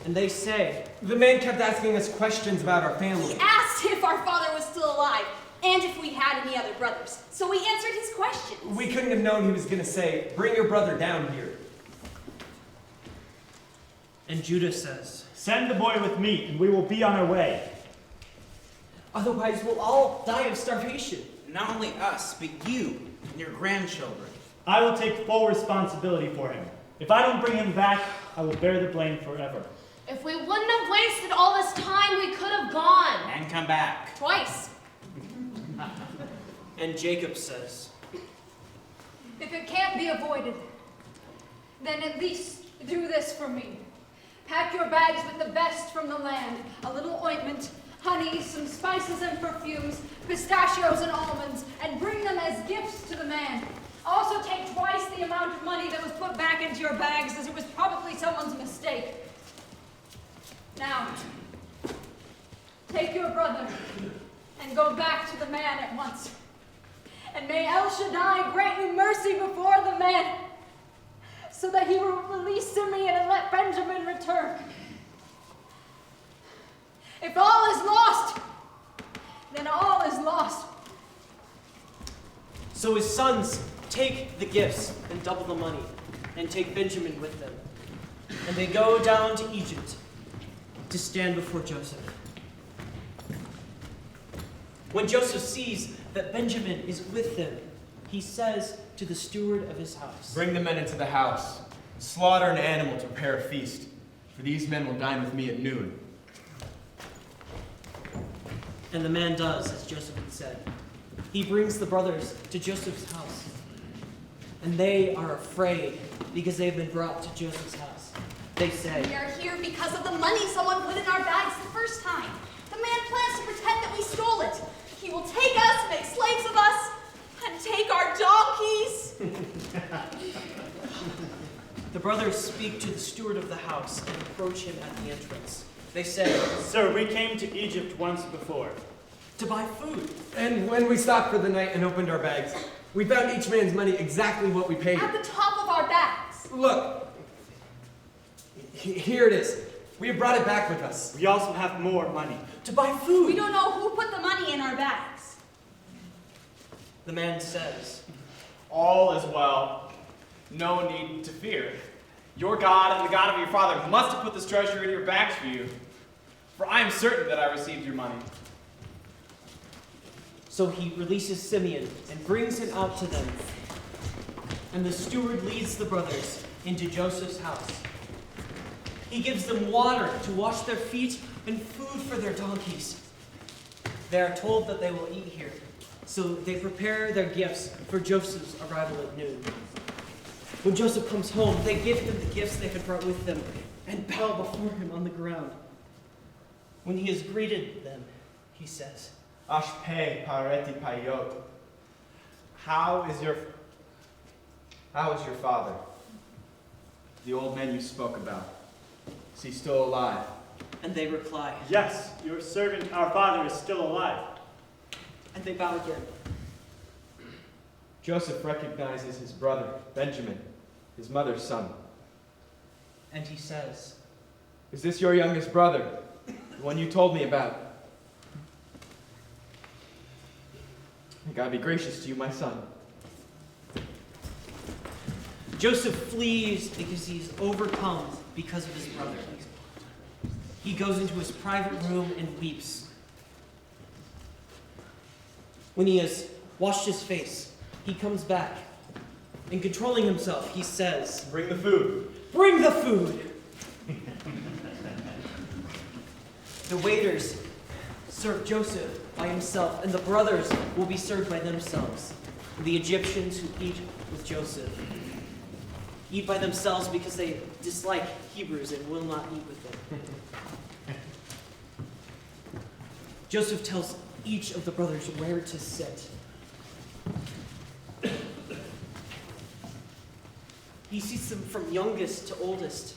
and they say, The man kept asking us questions about our family. He asked if our father was still alive and if we had any other brothers. So we answered his questions. We couldn't have known he was going to say, bring your brother down here. and Judah says, Send the boy with me, and we will be on our way. Otherwise we'll all die of starvation. Not only us, but you and your grandchildren. I will take full responsibility for him. If I don't bring him back, I will bear the blame forever. If we wouldn't have wasted all this time, we could have gone. And come back. Twice. And Jacob says, If it can't be avoided, then at least do this for me. Pack your bags with the best from the land, a little ointment, honey, some spices and perfumes, pistachios and almonds, and bring them as gifts to the man. Also take twice the amount of money that was put back into your bags, as it was probably someone's mistake. Now, take your brother and go back to the man at once. And may El Shaddai grant you mercy before the man, so that he will release Simeon and let Benjamin return. If all is lost, then all is lost. So his sons take the gifts and double the money, and take Benjamin with them. And they go down to Egypt to stand before Joseph. When Joseph sees that Benjamin is with them, he says to the steward of his house, Bring the men into the house. Slaughter an animal to prepare a feast, for these men will dine with me at noon. And the man does as Joseph had said. He brings the brothers to Joseph's house. And they are afraid because they have been brought to Joseph's house. They say, We are here because of the money someone put in our bags the first time. The man plans to pretend that we stole it. He will take us, make slaves of us, and take our donkeys. The brothers speak to the steward of the house and approach him at the entrance. They say, Sir, we came to Egypt once before. to buy food. And when we stopped for the night and opened our bags, we found each man's money exactly what we paid. At the top of our bags. Look, here it is. We have brought it back with us. We also have more money. To buy food. We don't know who put the money in our bags. The man says, All is well. No need to fear. Your God and the God of your father must have put this treasure in your bags for you. For I am certain that I received your money. So he releases Simeon and brings him out to them. And the steward leads the brothers into Joseph's house. He gives them water to wash their feet and food for their donkeys. They are told that they will eat here, so they prepare their gifts for Joseph's arrival at noon. When Joseph comes home, they give him the gifts they had brought with them and bow before him on the ground. When he has greeted them, he says, Ashpe pareti payot. How is your father? The old man you spoke about. Is he still alive? and they reply, Yes, your servant, our father, is still alive. and they bow again. Joseph recognizes his brother, Benjamin, his mother's son. And he says, Is this your youngest brother, the one you told me about? May God be gracious to you, my son. Joseph flees because he's overcome because of his brother. He goes into his private room and weeps. When he has washed his face, he comes back, and controlling himself, he says, Bring the food. Bring the food! The waiters serve Joseph by himself, and the brothers will be served by themselves. The Egyptians who eat with Joseph eat by themselves because they dislike Hebrews and will not eat with them. Joseph tells each of the brothers where to sit, He sees them from youngest to oldest.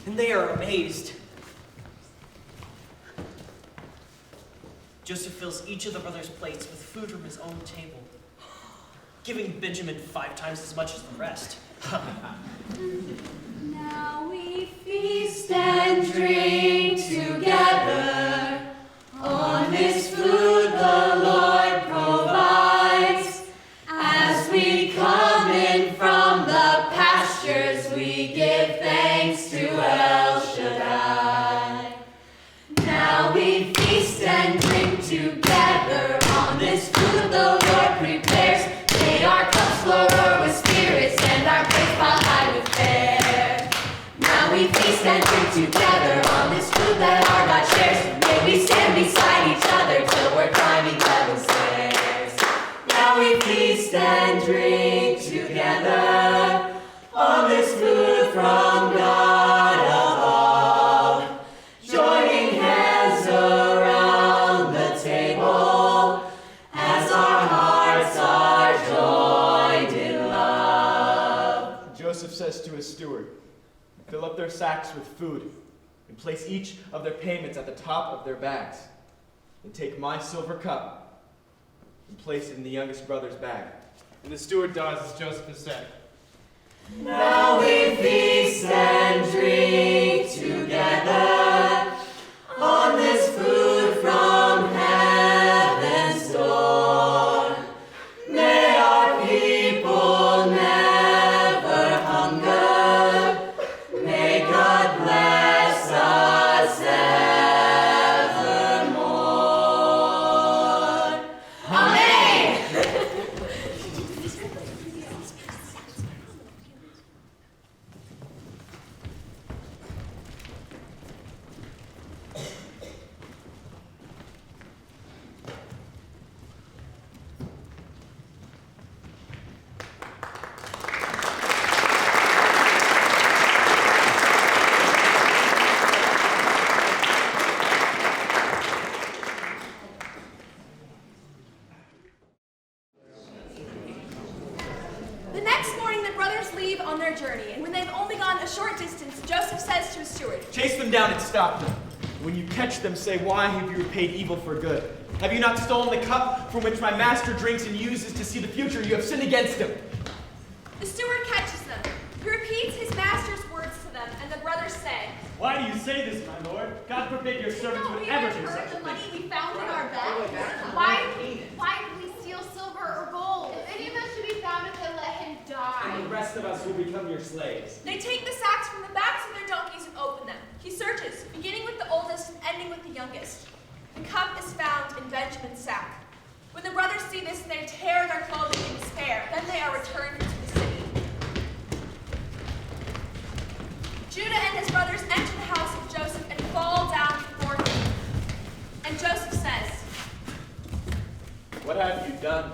And they are amazed. Joseph fills each of the brothers' plates with food from his own table, giving Benjamin 5 times as much as the rest. Now we feast and drink together on this food the Lord provides. As we come in from the pastures, we give thanks to El Shaddai. Now we feast and drink together on this food the Lord prepares. May our cups flow o'er with spirits and our praise piled high with fare. Now we feast and drink together on this food that our God shares. May we stand beside each other till we're climbing heaven's stairs. Now we feast and drink together on this food from God above, joining hands around the table as our hearts are joined in love. Joseph says to his steward, "Fill up their sacks with food and place each of their payments at the top of their bags. And take my silver cup and place it in the youngest brother's bag." And the steward does as Joseph has said. Now we feast and drink together on this food from heaven's door. May our people never hunger. May God bless us evermore. Amen. The next morning, the brothers leave on their journey, and when they've only gone a short distance, Joseph says to his steward, Chase them down and stop them. When you catch them, say, "Why have you repaid evil for good? Have you not stolen the cup from which my master drinks and uses to see the future? You have sinned against him." The steward catches them. He repeats his master's words to them, and the brothers say, Why do you say this, my lord? God forbid your servants would ever do such a the thing. money we found in our bag. Why did we steal silver or gold? If any of us should be found, if they let him And die. the rest of us will become your slaves. They take the sacks from the backs of their donkeys and open them. He searches, beginning with the oldest and ending with the youngest. The cup is found in Benjamin's sack. When the brothers see this, they tear their clothing in despair. Then they are returned into the city. Judah and his brothers enter the house of Joseph and fall down before him. And Joseph says, "What have you done?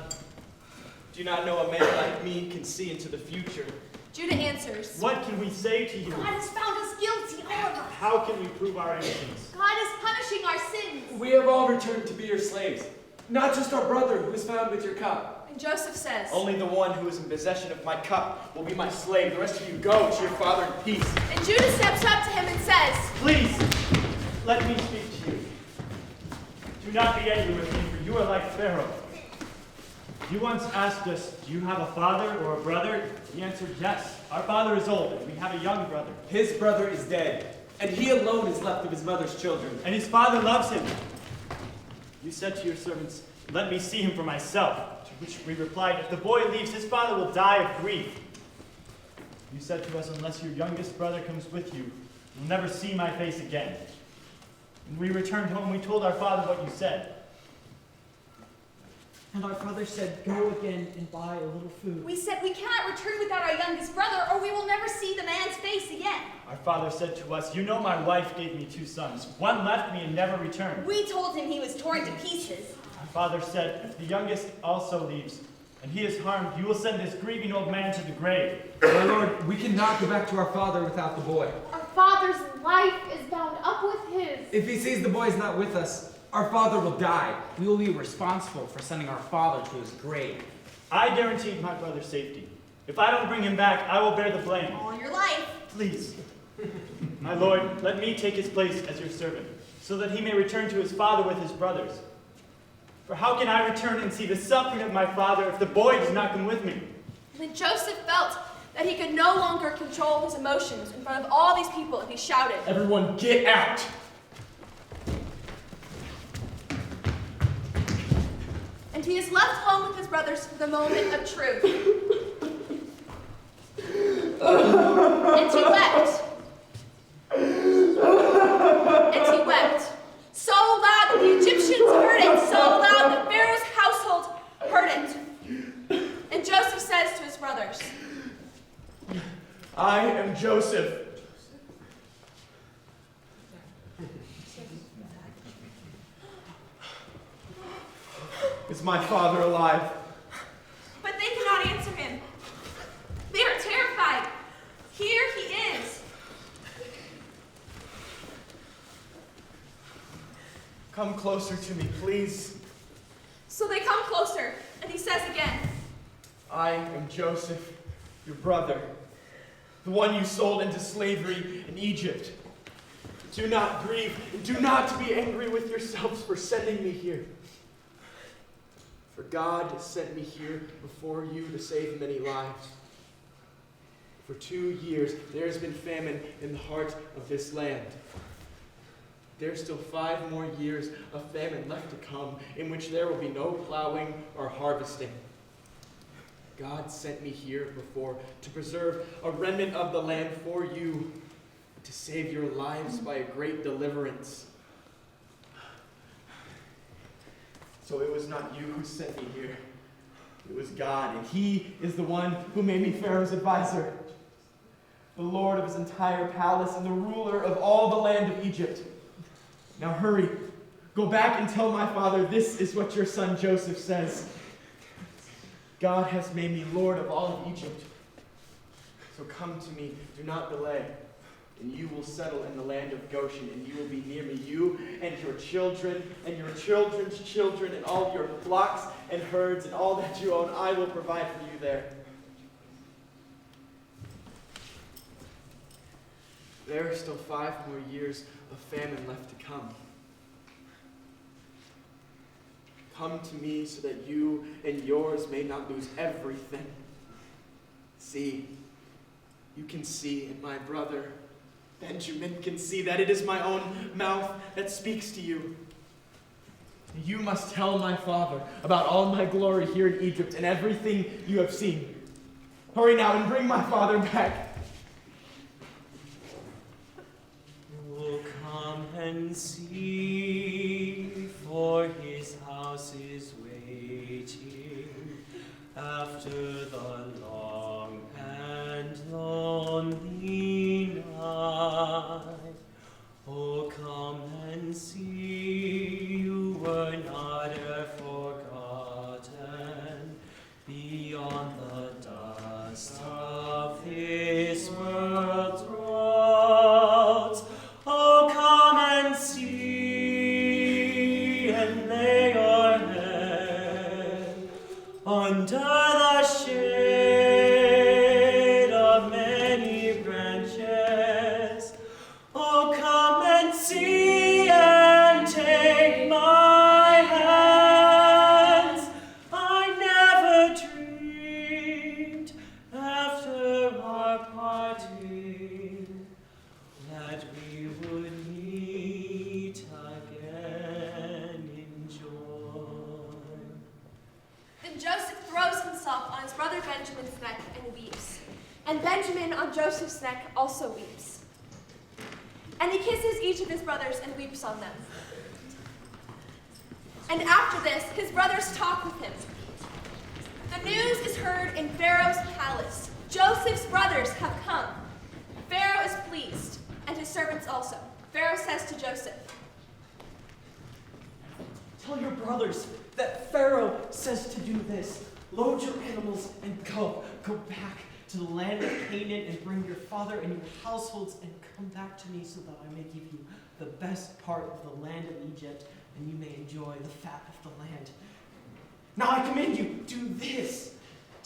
Do you not know a man like me can see into the future?" Judah answers, What can we say to you? God has found us guilty, all of us. How can we prove our innocence? God is punishing our sins. We have all returned to be your slaves. Not just our brother who was found with your cup. and Joseph says, "Only the one who is in possession of my cup will be my slave. The rest of you go to your father in peace." And Judah steps up to him and says, Please, let me speak to you. Do not be angry with me, for you are like Pharaoh. You once asked us, do you have a father or a brother? He answered, yes. Our father is old, and we have a young brother. His brother is dead, and he alone is left of his mother's children. And his father loves him. You said to your servants, let me see him for myself. To which we replied, if the boy leaves, his father will die of grief. You said to us, unless your youngest brother comes with you, you'll never see my face again. When we returned home, we told our father what you said. And our father said, go again and buy a little food. we said we cannot return without our youngest brother, or we will never see the man's face again. Our father said to us, you know my wife gave me 2 sons. One left me and never returned. We told him he was torn to pieces. Our father said, if the youngest also leaves, and he is harmed, you will send this grieving old man to the grave. My lord, we cannot go back to our father without the boy. Our father's life is bound up with his. If he sees the boy is not with us, our father will die. We will be responsible for sending our father to his grave. I guaranteed my brother's safety. If I don't bring him back, I will bear the blame. All your life. Please, my lord, let me take his place as your servant, so that he may return to his father with his brothers. For how can I return and see the suffering of my father if the boy does not come with me? Then Joseph felt that he could no longer control his emotions in front of all these people, and he shouted, Everyone get out! and he is left alone with his brothers for the moment of truth. And he wept. And he wept. So loud that the Egyptians heard it, so loud that Pharaoh's household heard it. And Joseph says to his brothers, I am Joseph. Is my father alive? but they cannot answer him. They are terrified. Here he is. Come closer to me, please. So they come closer, and he says again, I am Joseph, your brother, the one you sold into slavery in Egypt. Do not grieve, and do not be angry with yourselves for sending me here. For God sent me here before you to save many lives. For 2 years there has been famine in the heart of this land. There's still 5 more years of famine left to come, in which there will be no plowing or harvesting. God sent me here before to preserve a remnant of the land for you, to save your lives by a great deliverance. So it was not you who sent me here. It was God, and he is the one who made me Pharaoh's advisor, the Lord of his entire palace and the ruler of all the land of Egypt. Now hurry, go back and tell my father this is what your son Joseph says. God has made me Lord of all of Egypt. So come to me, do not delay, and you will settle in the land of Goshen, and you will be near me, you and your children and your children's children and all your flocks and herds and all that you own. I will provide for you there. There are still 5 more years of famine left to come. Come to me so that you and yours may not lose everything. See, you can see, and my brother Benjamin can see that it is my own mouth that speaks to you. You must tell my father about all my glory here in Egypt and everything you have seen. Hurry now and bring my father back. Oh, come and see, for his house is waiting after the long and lonely night. Oh, come and see, you were not forgotten beyond the dust of this world's roads. Oh, come and see, and lay your head under the shade of many branches. Oh, come and see and take my hands. I never dreamed after our parting that we would meet again in joy. Then Joseph throws himself on his brother Benjamin's neck and weeps. And Benjamin on Joseph's neck also weeps. And he kisses each of his brothers and weeps on them. And after this, his brothers talk with him. The news is heard in Pharaoh's palace. Joseph's brothers have come. Pharaoh is pleased, and his servants also. Pharaoh says to Joseph, Tell your brothers that Pharaoh says to do this. Load your animals and go. Go back to the land of Canaan and bring your father and your households and come back to me so that I may give you the best part of the land of Egypt and you may enjoy the fat of the land. Now I command you, do this.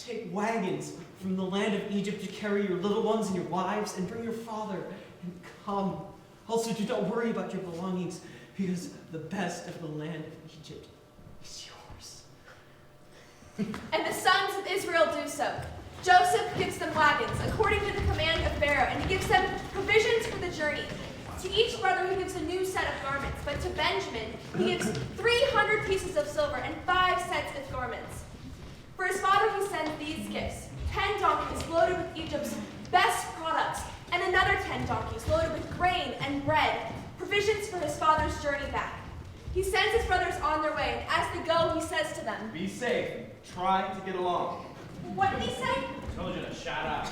take wagons from the land of Egypt to carry your little ones and your wives, and bring your father, and come. Also, do not worry about your belongings, because the best of the land of Egypt is yours. And the sons of Israel do so. Joseph gives them wagons, according to the command of Pharaoh, and he gives them provisions for the journey. To each brother he gives a new set of garments, but to Benjamin he gives 300 pieces of silver and 5 sets of garments. For his father he sends these gifts: 10 donkeys loaded with Egypt's best products, and another 10 donkeys loaded with grain and bread, provisions for his father's journey back. He sends his brothers on their way, and as they go, he says to them, Be safe. Try to get along. What did he say? I told you to shut up.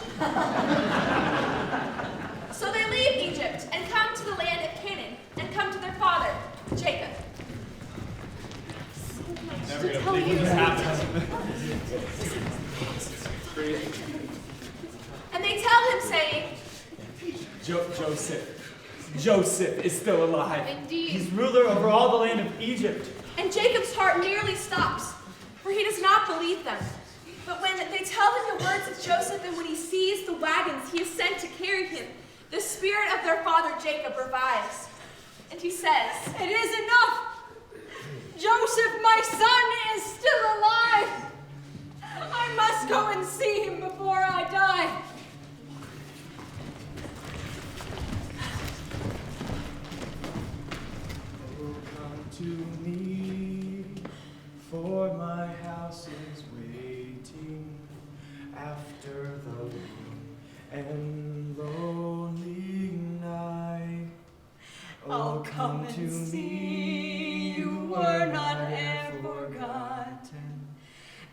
So they leave Egypt and come to the land of Canaan and come to their father, Jacob. Never gonna believe this happened. And they tell him, saying, Joseph is still alive. Indeed. He's ruler over all the land of Egypt. and Jacob's heart nearly stops, for he does not believe them. But when they tell him the words of Joseph, and when he sees the wagons he is sent to carry him, the spirit of their father Jacob revives. And he says, It is enough! Joseph, my son, is still alive! I must go and see him before I die. Oh, come to me, for my house is waiting after the long and lonely night. Oh, come and see, you were not ever forgotten.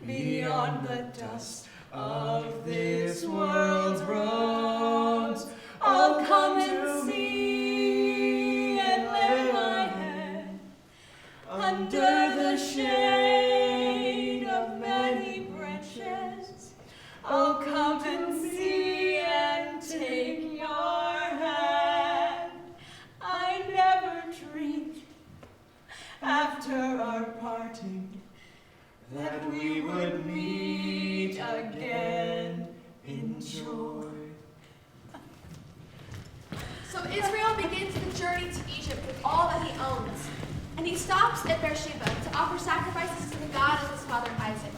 Beyond the dust of this world's roads, oh, come and see, and lay my head under the shade of many branches. Oh, come and see, and take your hand. I never dreamed, after our parting, that we would meet again in joy. So Israel begins the journey to Egypt with all that he owns, and he stops at Beersheba to offer sacrifices to the God of his father Isaac.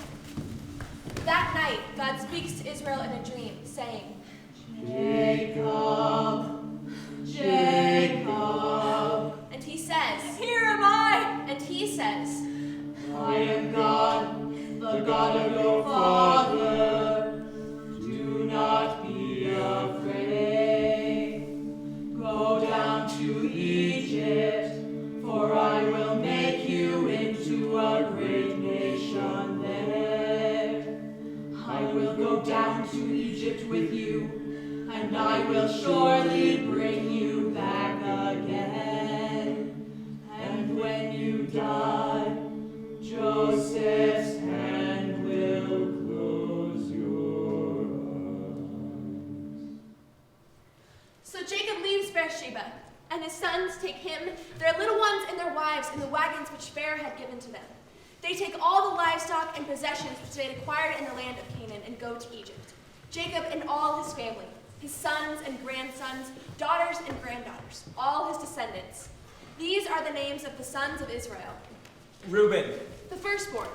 That night, God speaks to Israel in a dream, saying, Jacob, Jacob. and he says, Here am I. and he says, I am God, the God of your father. Do not be afraid. Go down to Egypt, for I will make you into a great nation there. I will go down to Egypt with you, and I will surely bring you back again. And when you die, Joseph's hand will close your eyes. So Jacob leaves Beersheba, and his sons take him, their little ones, and their wives in the wagons which Pharaoh had given to them. They take all the livestock and possessions which they had acquired in the land of Canaan and go to Egypt. Jacob and all his family, his sons and grandsons, daughters and granddaughters, all his descendants. These are the names of the sons of Israel. Reuben, The firstborn,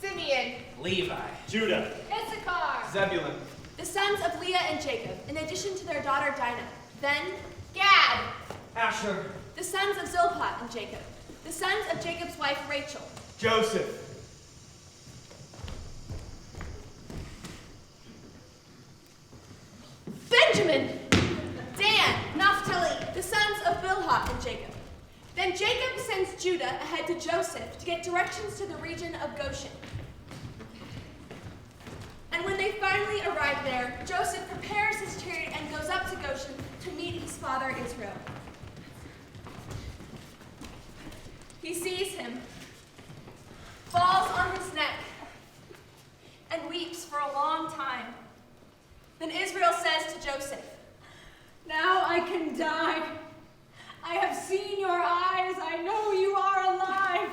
Simeon, Levi, Judah, Issachar, Zebulun, the sons of Leah and Jacob, in addition to their daughter Dina. Then Gad, Asher, the sons of Zilpah and Jacob, the sons of Jacob's wife Rachel, Joseph, Benjamin, Dan, Naphtali, the sons of Bilhah and Jacob. Then Jacob sends Judah ahead to Joseph to get directions to the region of Goshen. And when they finally arrive there, Joseph prepares his chariot and goes up to Goshen to meet his father Israel. He sees him, falls on his neck, and weeps for a long time. Then Israel says to Joseph, Now I can die. I have seen your eyes. I know you are alive.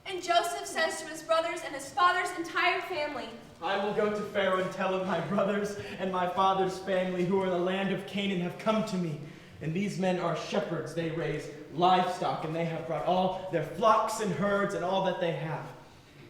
and Joseph says to his brothers and his father's entire family, I will go to Pharaoh and tell him my brothers and my father's family who are in the land of Canaan have come to me. And these men are shepherds. They raise livestock, and they have brought all their flocks and herds and all that they have.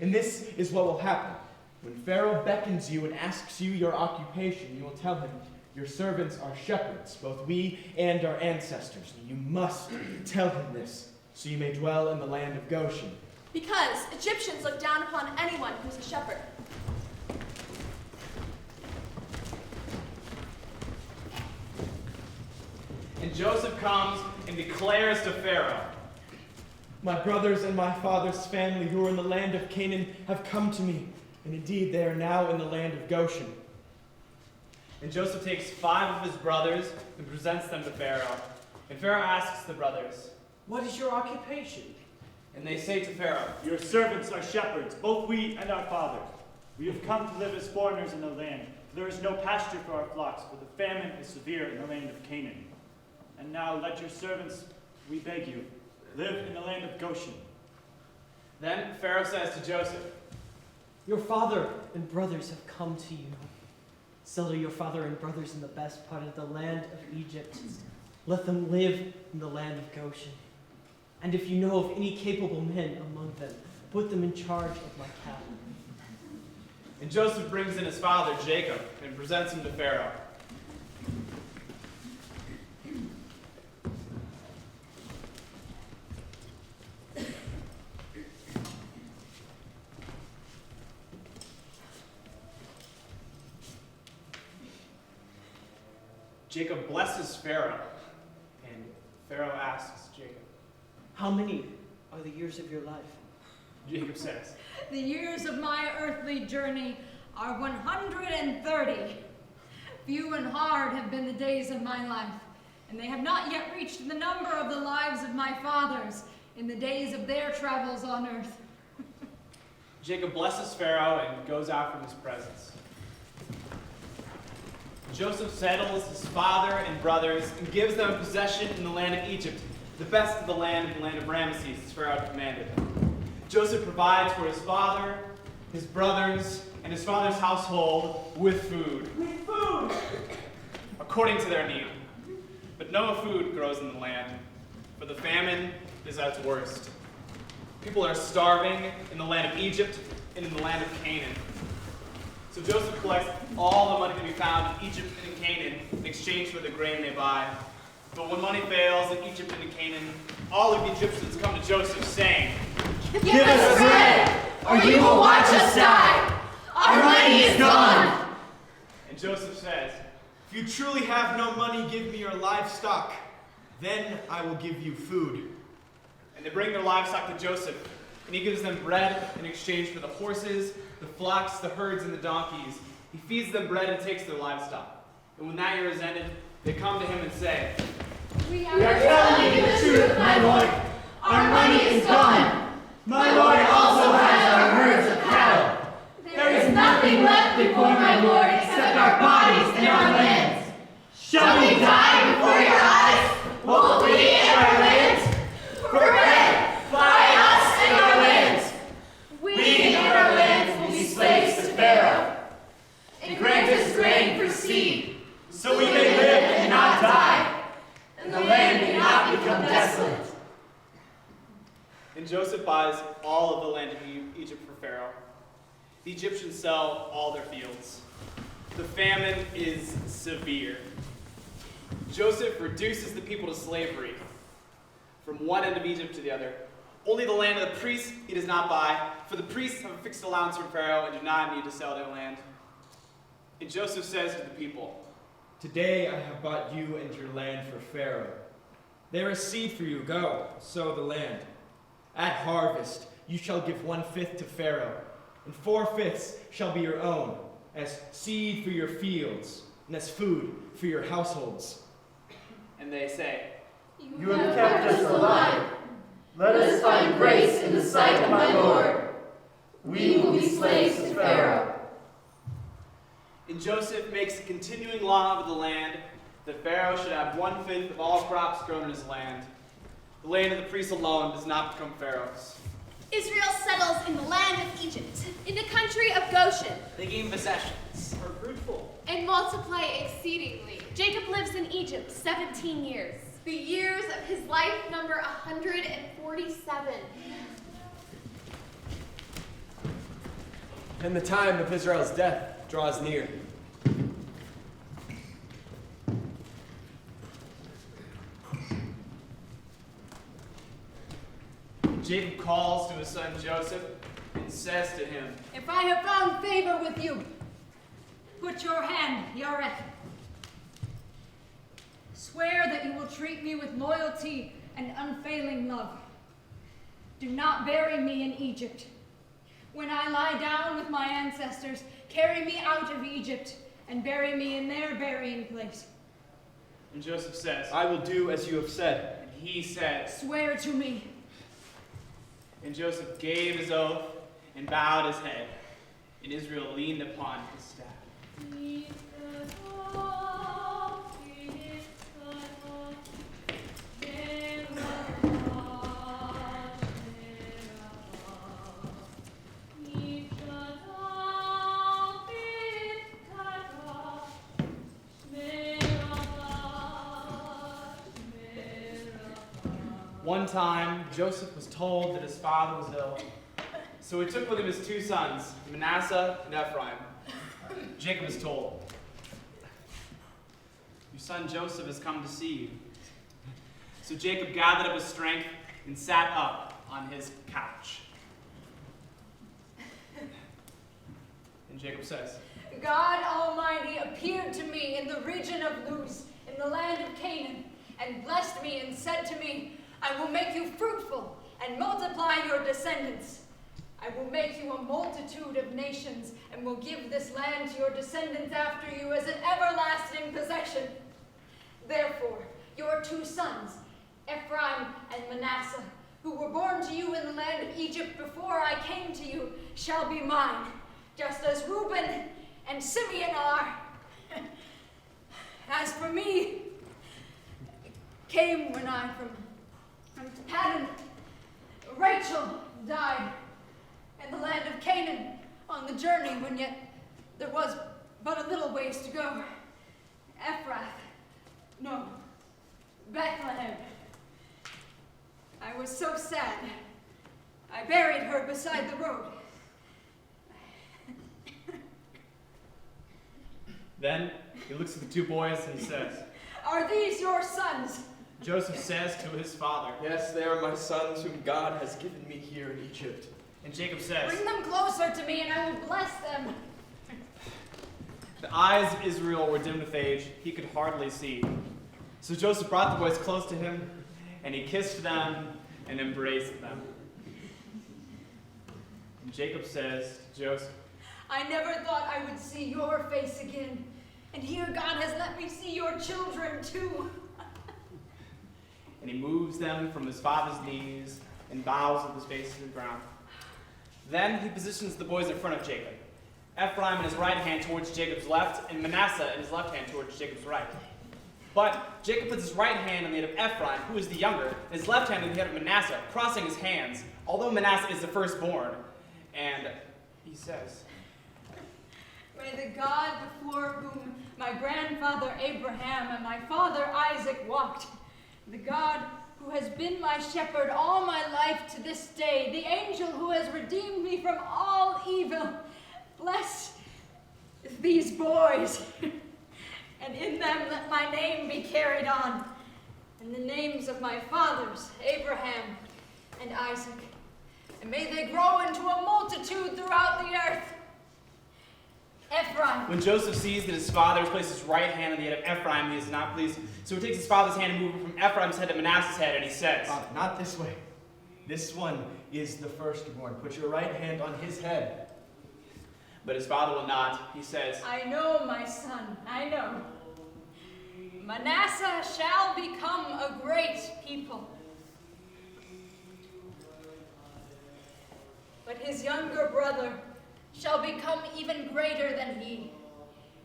And this is what will happen. When Pharaoh beckons you and asks you your occupation, you will tell him, your servants are shepherds, both we and our ancestors. And you must tell him this, so you may dwell in the land of Goshen. Because Egyptians look down upon anyone who's a shepherd. And Joseph comes and declares to Pharaoh, My brothers and my father's family who are in the land of Canaan have come to me, and indeed they are now in the land of Goshen. and Joseph takes 5 of his brothers and presents them to Pharaoh. And Pharaoh asks the brothers, What is your occupation? and they say to Pharaoh, Your servants are shepherds, both we and our fathers. We have come to live as foreigners in the land. There is no pasture for our flocks, for the famine is severe in the land of Canaan. And now let your servants, we beg you, live in the land of Goshen. Then Pharaoh says to Joseph, Your father and brothers have come to you. Settle your father and brothers in the best part of the land of Egypt. Let them live in the land of Goshen. And if you know of any capable men among them, put them in charge of my cattle. and Joseph brings in his father Jacob and presents him to Pharaoh. Jacob blesses Pharaoh, and Pharaoh asks Jacob. How many are the years of your life? Jacob says, The years of my earthly journey are 130. Few and hard have been the days of my life, and they have not yet reached the number of the lives of my fathers in the days of their travels on earth. Jacob blesses Pharaoh and goes out from his presence. Joseph settles his father and brothers and gives them possession in the land of Egypt, the best of the land of Ramesses, as Pharaoh commanded. Joseph provides for his father, his brothers, and his father's household with food. According to their need. But no food grows in the land, for the famine is at its worst. People are starving in the land of Egypt and in the land of Canaan. So Joseph collects all the money to be found in Egypt and in Canaan in exchange for the grain they buy. But when money fails in Egypt and in Canaan, all of the Egyptians come to Joseph saying, Give us bread, or you will watch us die. Our money is gone. and Joseph says, If you truly have no money, give me your livestock. Then I will give you food. and they bring their livestock to Joseph, and he gives them bread in exchange for the horses, the flocks, the herds, and the donkeys. He feeds them bread and takes their livestock. And when that year is ended, they come to him and say, We We are telling you the truth, my lord. Our money is gone. My lord also has our herds of cattle. There is nothing left before my lord except our bodies and our lands. Shall we die before your eyes? Will we and our lands? For bread, buy us and our lands. We and our lands will be slaves to Pharaoh. And grant us grain for seed, so we may live and not die, and the land may not become desolate. and Joseph buys all of the land of Egypt for Pharaoh. The Egyptians sell all their fields. The famine is severe. Joseph reduces the people to slavery from one end of Egypt to the other. Only the land of the priests he does not buy, for the priests have a fixed allowance from Pharaoh and do not need to sell their land. And Joseph says to the people, Today I have bought you and your land for Pharaoh. There is seed for you. Go, sow the land. At harvest you shall give 1/5 to Pharaoh, and 4/5 shall be your own, as seed for your fields, and as food for your households. and they say, You have kept us alive. Let us find grace in the sight of my Lord. We will be slaves to Pharaoh. And Joseph makes a continuing law of the land that Pharaoh should have 1/5 of all crops grown in his land. The land of the priests alone does not become Pharaoh's. Israel settles in the land of Egypt, in the country of Goshen, They gain possessions. Are fruitful. and multiply exceedingly. Jacob lives in Egypt 17 years. The years of his life number 147. And the time of Israel's death draws near. Jacob calls to his son Joseph and says to him, If I have found favor with you, put your hand, Yarek. Swear that you will treat me with loyalty and unfailing love. Do not bury me in Egypt. When I lie down with my ancestors, carry me out of Egypt and bury me in their burying place. and Joseph says, I will do as you have said. and he says, Swear to me. and Joseph gave his oath and bowed his head, and Israel leaned upon his staff. One time, Joseph was told that his father was ill, so he took with him his two sons, Manasseh and Ephraim. Jacob is told, your son Joseph has come to see you. So Jacob gathered up his strength and sat up on his couch. And Jacob says, God Almighty appeared to me in the region of Luz, in the land of Canaan, and blessed me and said to me, I will make you fruitful and multiply your descendants. I will make you a multitude of nations and will give this land to your descendants after you as an everlasting possession. Therefore, your two sons, Ephraim and Manasseh, who were born to you in the land of Egypt before I came to you, shall be mine, just as Reuben and Simeon are. As for me, came when I from Paddan, Rachel died in the land of Canaan on the journey when yet there was but a little ways to go. Bethlehem. I was so sad, I buried her beside the road. Then he looks at the two boys and he says, Are these your sons? Joseph says to his father, Yes, they are my sons whom God has given me here in Egypt. and Jacob says, Bring them closer to me and I will bless them. The eyes of Israel were dim with age, he could hardly see. So Joseph brought the boys close to him, and he kissed them and embraced them. And Jacob says to Joseph, I never thought I would see your face again. And here God has let me see your children too. and he moves them from his father's knees and bows with his face to the ground. Then he positions the boys in front of Jacob, Ephraim in his right hand towards Jacob's left, and Manasseh in his left hand towards Jacob's right. But Jacob puts his right hand on the head of Ephraim, who is the younger, and his left hand on the head of Manasseh, crossing his hands, although Manasseh is the firstborn. And he says, May the God before whom my grandfather Abraham and my father Isaac walked, the God who has been my shepherd all my life to this day, the angel who has redeemed me from all evil, bless these boys, and in them let my name be carried on, and the names of my fathers, Abraham and Isaac, and may they grow into a multitude throughout the earth. Ephraim. when Joseph sees that his father has placed his right hand on the head of Ephraim, he is not pleased. So he takes his father's hand and moves it from Ephraim's head to Manasseh's head, and he says, Father, not this way. This one is the firstborn. Put your right hand on his head. But his father will not. He says, I know, my son, I know. Manasseh shall become a great people. But his younger brother shall become even greater than he,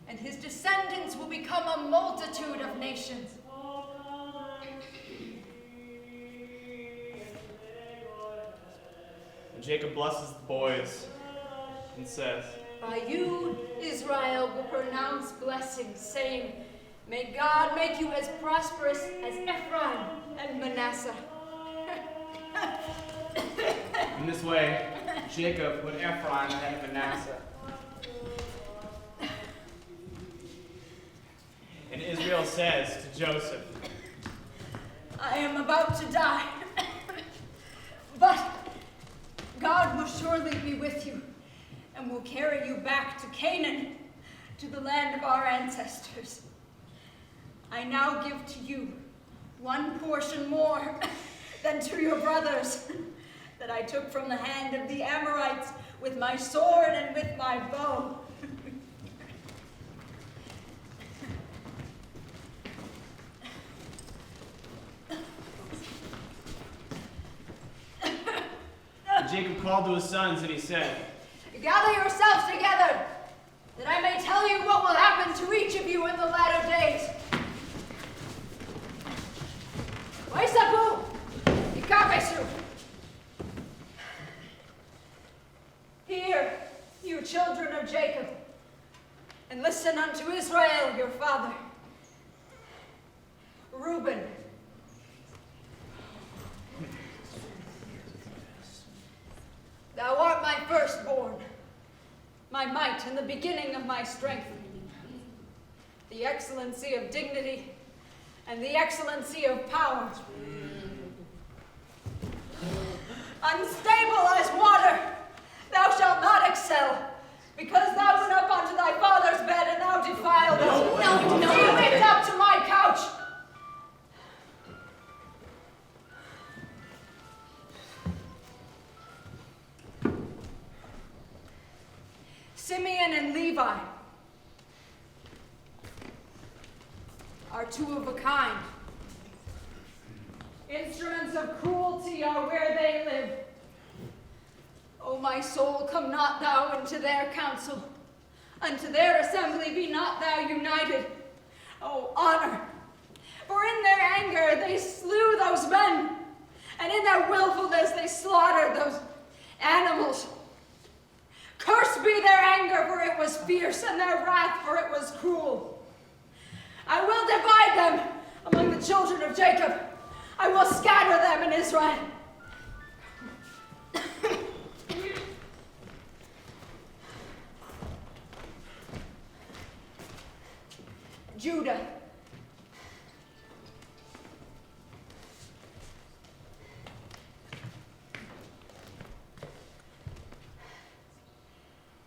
and his descendants will become a multitude of nations. And Jacob blesses the boys and says, By you, Israel will pronounce blessings, saying, May God make you as prosperous as Ephraim and Manasseh. in this way, Jacob put Ephraim ahead of Manasseh. And Israel says to Joseph, I am about to die, but God will surely be with you and will carry you back to Canaan, to the land of our ancestors. I now give to you one portion more than to your brothers that I took from the hand of the Amorites with my sword and with my bow. Jacob called to his sons and he said, Gather yourselves together, that I may tell you what will happen to each of you in the latter days. Waisapu, ikabesu. Hear, you children of Jacob, and listen unto Israel your father. Reuben, thou art my firstborn, my might and the beginning of my strength, the excellency of dignity and the excellency of power. Unstable as water, thou shalt not excel, because thou went up unto thy father's bed and thou defiled it. No. You went up to my couch. Simeon and Levi are two of a kind. Instruments of cruelty are where they live. O my soul, come not thou into their council. Unto their assembly be not thou united. O honor, for in their anger they slew those men, and in their willfulness they slaughtered those animals. Cursed be their anger, for it was fierce, and their wrath, for it was cruel. I will divide them among the children of Jacob. I will scatter them in Israel. Judah.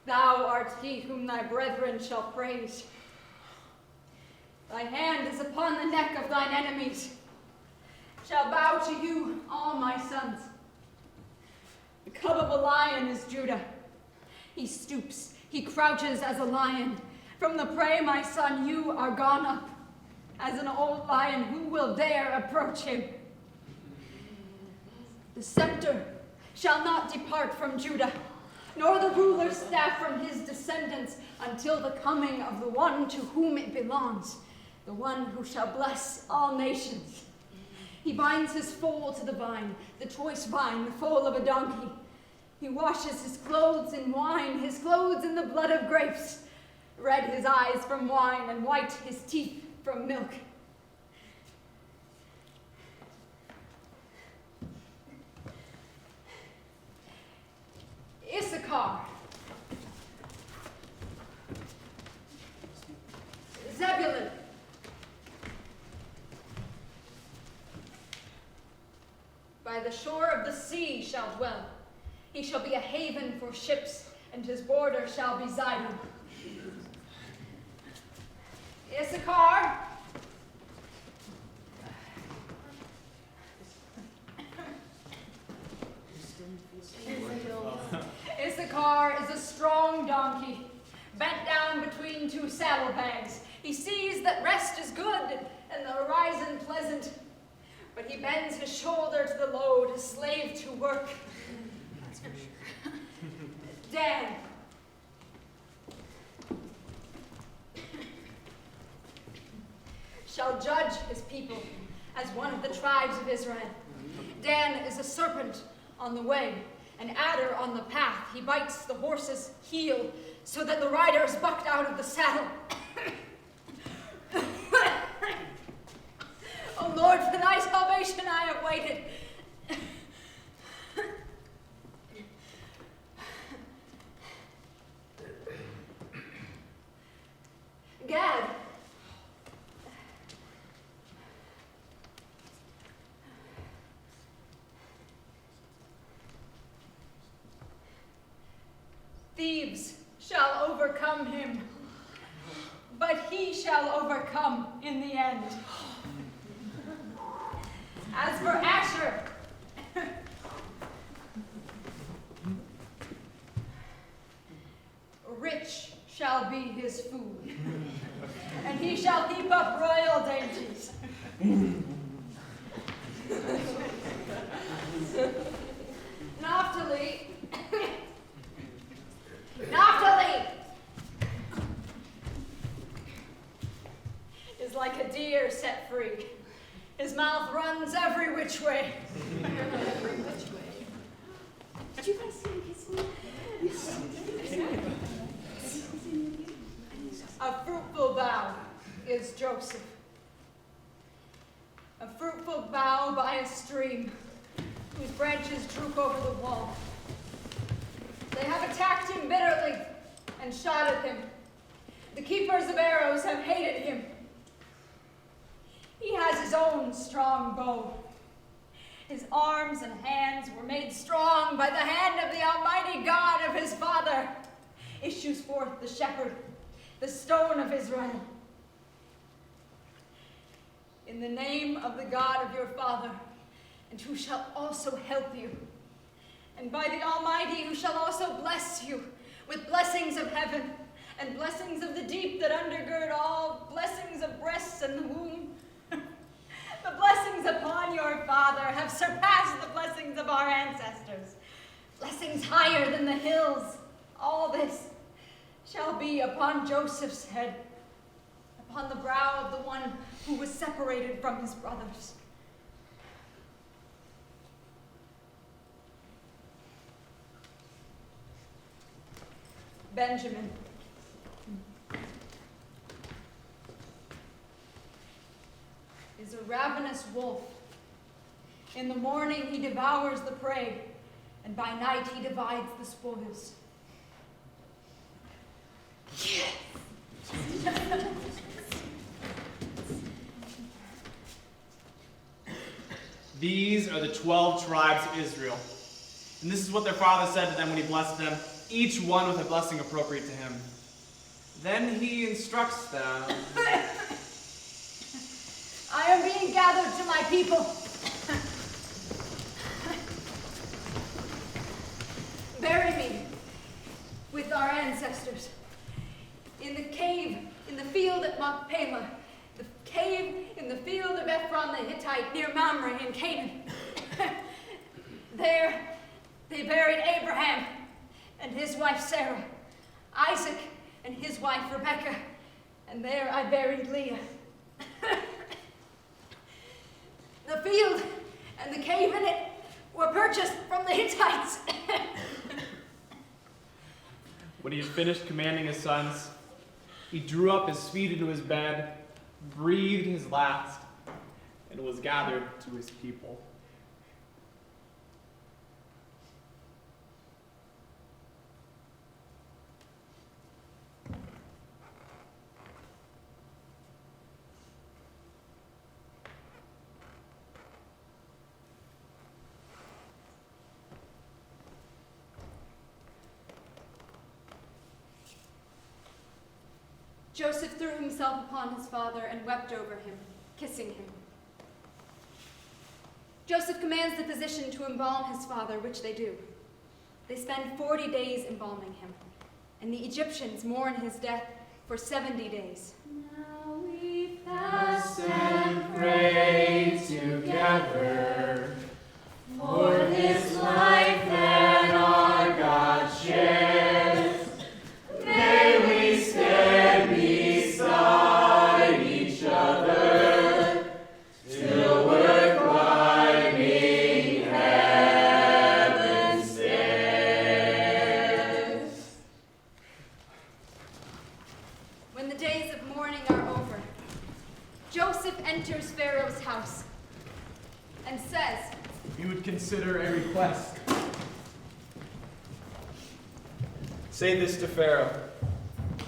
Thou art he whom thy brethren shall praise. Thy hand is upon the neck of thine enemies. Shall bow to you, all my sons. The cub of a lion is Judah. He stoops, he crouches as a lion. From the prey, my son, you are gone up. As an old lion, who will dare approach him? The scepter shall not depart from Judah, nor the ruler's staff from his descendants, until the coming of the one to whom it belongs, the one who shall bless all nations. He binds his foal to the vine, the choice vine, the foal of a donkey. He washes his clothes in wine, his clothes in the blood of grapes. Red his eyes from wine, and white his teeth from milk. Issachar, Zebulun, by the shore of the sea shall dwell. He shall be a haven for ships, and his border shall be Zidon. Issachar, Issachar is a strong donkey, bent down between two saddlebags. He sees that rest is good and the horizon pleasant, but he bends his shoulder to the load, a slave to work. Dan, shall judge his people as one of the tribes of Israel. Dan is a serpent on the way, An adder on the path, he bites the horse's heel, so that the rider is bucked out of the saddle. O Lord, for thy salvation I have waited. Gad. Thieves shall overcome him, but he shall overcome in the end. As for Asher, rich shall be his food, and he shall heap up royal dainties. Naphtali, Naphtali is like a deer set free. His mouth runs every which way. Every which way. Did you guys see him kissing me? A fruitful bough is Joseph. A fruitful bough by a stream, whose branches droop over the wall. They have attacked him bitterly and shot at him. The keepers of arrows have hated him. He has his own strong bow. His arms and hands were made strong by the hand of the Almighty God of his father. Issues forth the shepherd, the stone of Israel. In the name of the God of your father, and who shall also help you, and by the Almighty who shall also bless you with blessings of heaven, and blessings of the deep that undergird all, blessings of breasts and the womb. The blessings upon your father have surpassed the blessings of our ancestors. Blessings higher than the hills. All this shall be upon Joseph's head, upon the brow of the one who was separated from his brothers. Benjamin. Is a ravenous wolf. In the morning he devours the prey, and by night he divides the spoils. These are the 12 tribes of Israel. And this is what their father said to them when he blessed them, each one with a blessing appropriate to him. Then he instructs them. I am being gathered to my people. Bury me with our ancestors in the cave in the field at Machpelah, the cave in the field of Ephron the Hittite near Mamre in Canaan. There they buried Abraham and his wife Sarah, Isaac and his wife Rebekah, and there I buried Leah. The field and the cave in it were purchased from the Hittites. When he had finished commanding his sons, he drew up his feet into his bed, breathed his last, and was gathered to his people. Joseph threw himself upon his father and wept over him, kissing him. Joseph commands the physician to embalm his father, which they do. They spend 40 days embalming him, and the Egyptians mourn his death for 70 days. Now we fast and pray together for this life that our God shares. May we stand beside each other till we're climbing heaven's stairs. you would consider a request. Say this to Pharaoh,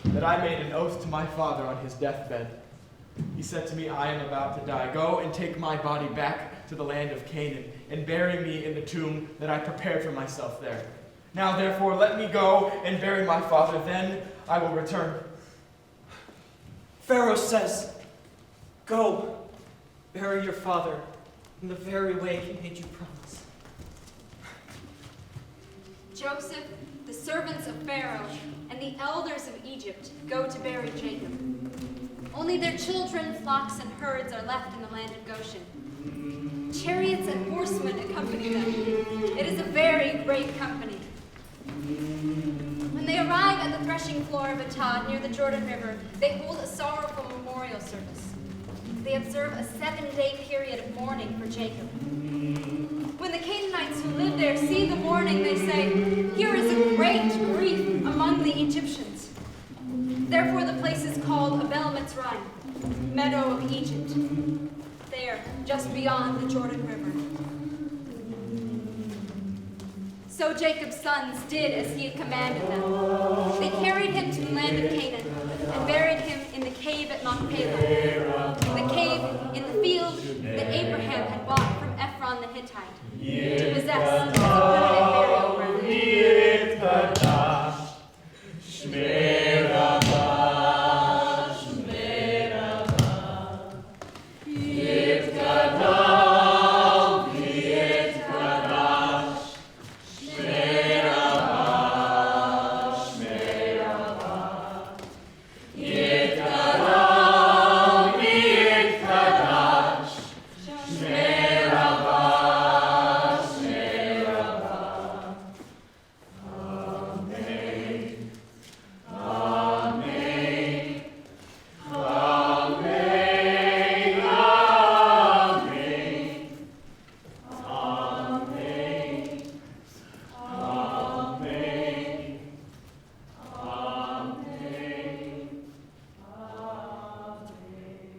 that I made an oath to my father on his deathbed. He said to me, I am about to die. Go and take my body back to the land of Canaan and bury me in the tomb that I prepared for myself there. Now, therefore, let me go and bury my father, then I will return. Pharaoh says, go, bury your father in the very way he made you promise. Joseph, the servants of Pharaoh, and the elders of Egypt go to bury Jacob. Only their children, flocks, and herds are left in the land of Goshen. Chariots and horsemen accompany them. It is a very great company. When they arrive at the threshing floor of Atad near the Jordan River, they hold a sorrowful memorial service. They observe a 7-day period of mourning for Jacob. When the Canaanites who live there see the mourning, they say, here is a great grief among the Egyptians. Therefore the place is called Abel Mitzrayim, meadow of Egypt, there, just beyond the Jordan River. So Jacob's sons did as he had commanded them. They carried him to the land of Canaan and buried him in the cave at Machpelah, the cave in the field that Abraham had bought from Ephron the Hittite, to possess as a permanent burial ground.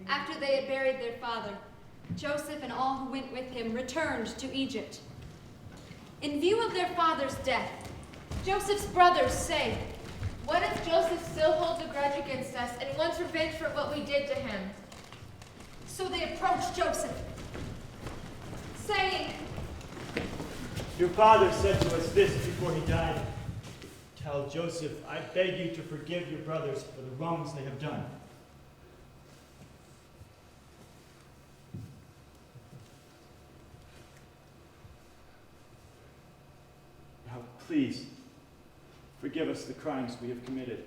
After they had buried their father, Joseph and all who went with him returned to Egypt. In view of their father's death, Joseph's brothers say, What if Joseph still holds a grudge against us and wants revenge for what we did to him? So they approached Joseph, saying, Your father said to us this before he died. Tell Joseph, I beg you to forgive your brothers for the wrongs they have done. Now, please, forgive us the crimes we have committed.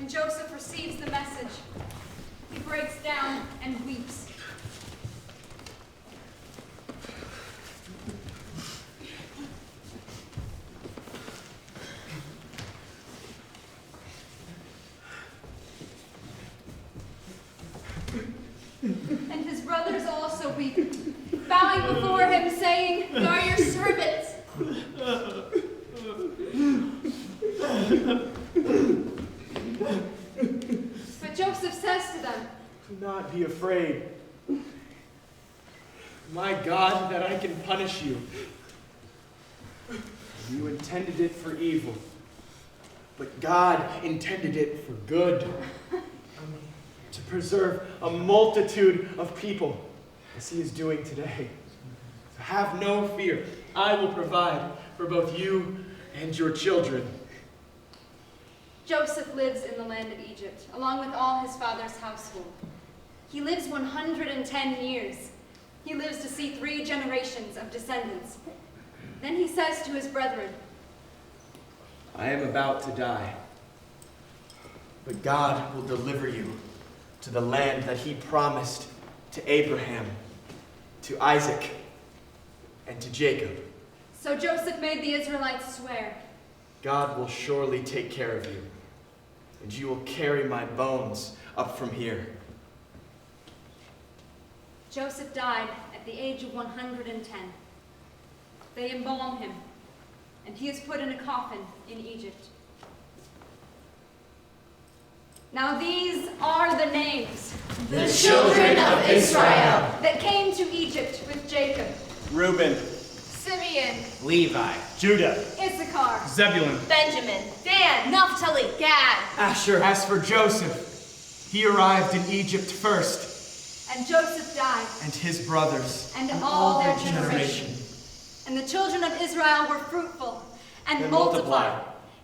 when Joseph receives the message, he breaks down and weeps. And his brothers also weep, bowing before him, saying, "We are your servants." But Joseph says to them, "Do not be afraid. My God, that I can punish you. You intended it for evil, but God intended it for good, to preserve a multitude of people, as he is doing today. So have no fear. I will provide for both you and your children." Joseph lives in the land of Egypt, along with all his father's household. He lives 110 years. He lives to see 3 generations of descendants. Then he says to his brethren, I am about to die, but God will deliver you to the land that he promised to Abraham, to Isaac, and to Jacob. So Joseph made the Israelites swear. God will surely take care of you, and you will carry my bones up from here. Joseph died at the age of 110. They embalm him, and he is put in a coffin in Egypt. Now these are the names The children of Israel. that came to Egypt with Jacob: Reuben, Simeon, Levi, Judah, Issachar, Zebulun, Benjamin, Dan, Naphtali, Gad. Asher. As for Joseph, he arrived in Egypt first, and Joseph died, and his brothers, and all their generation. And the children of Israel were fruitful, and multiplied,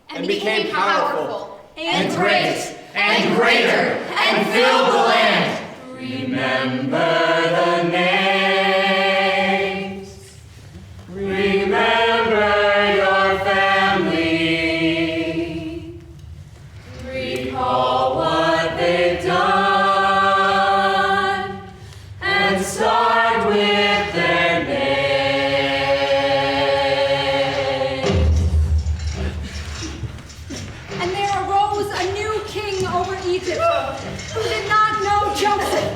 and became powerful, and Great and greater, and filled the land. Remember the names. Remember your family. Recall what they've done, and start with their names. And there arose a new king over Egypt, who did not know Joseph.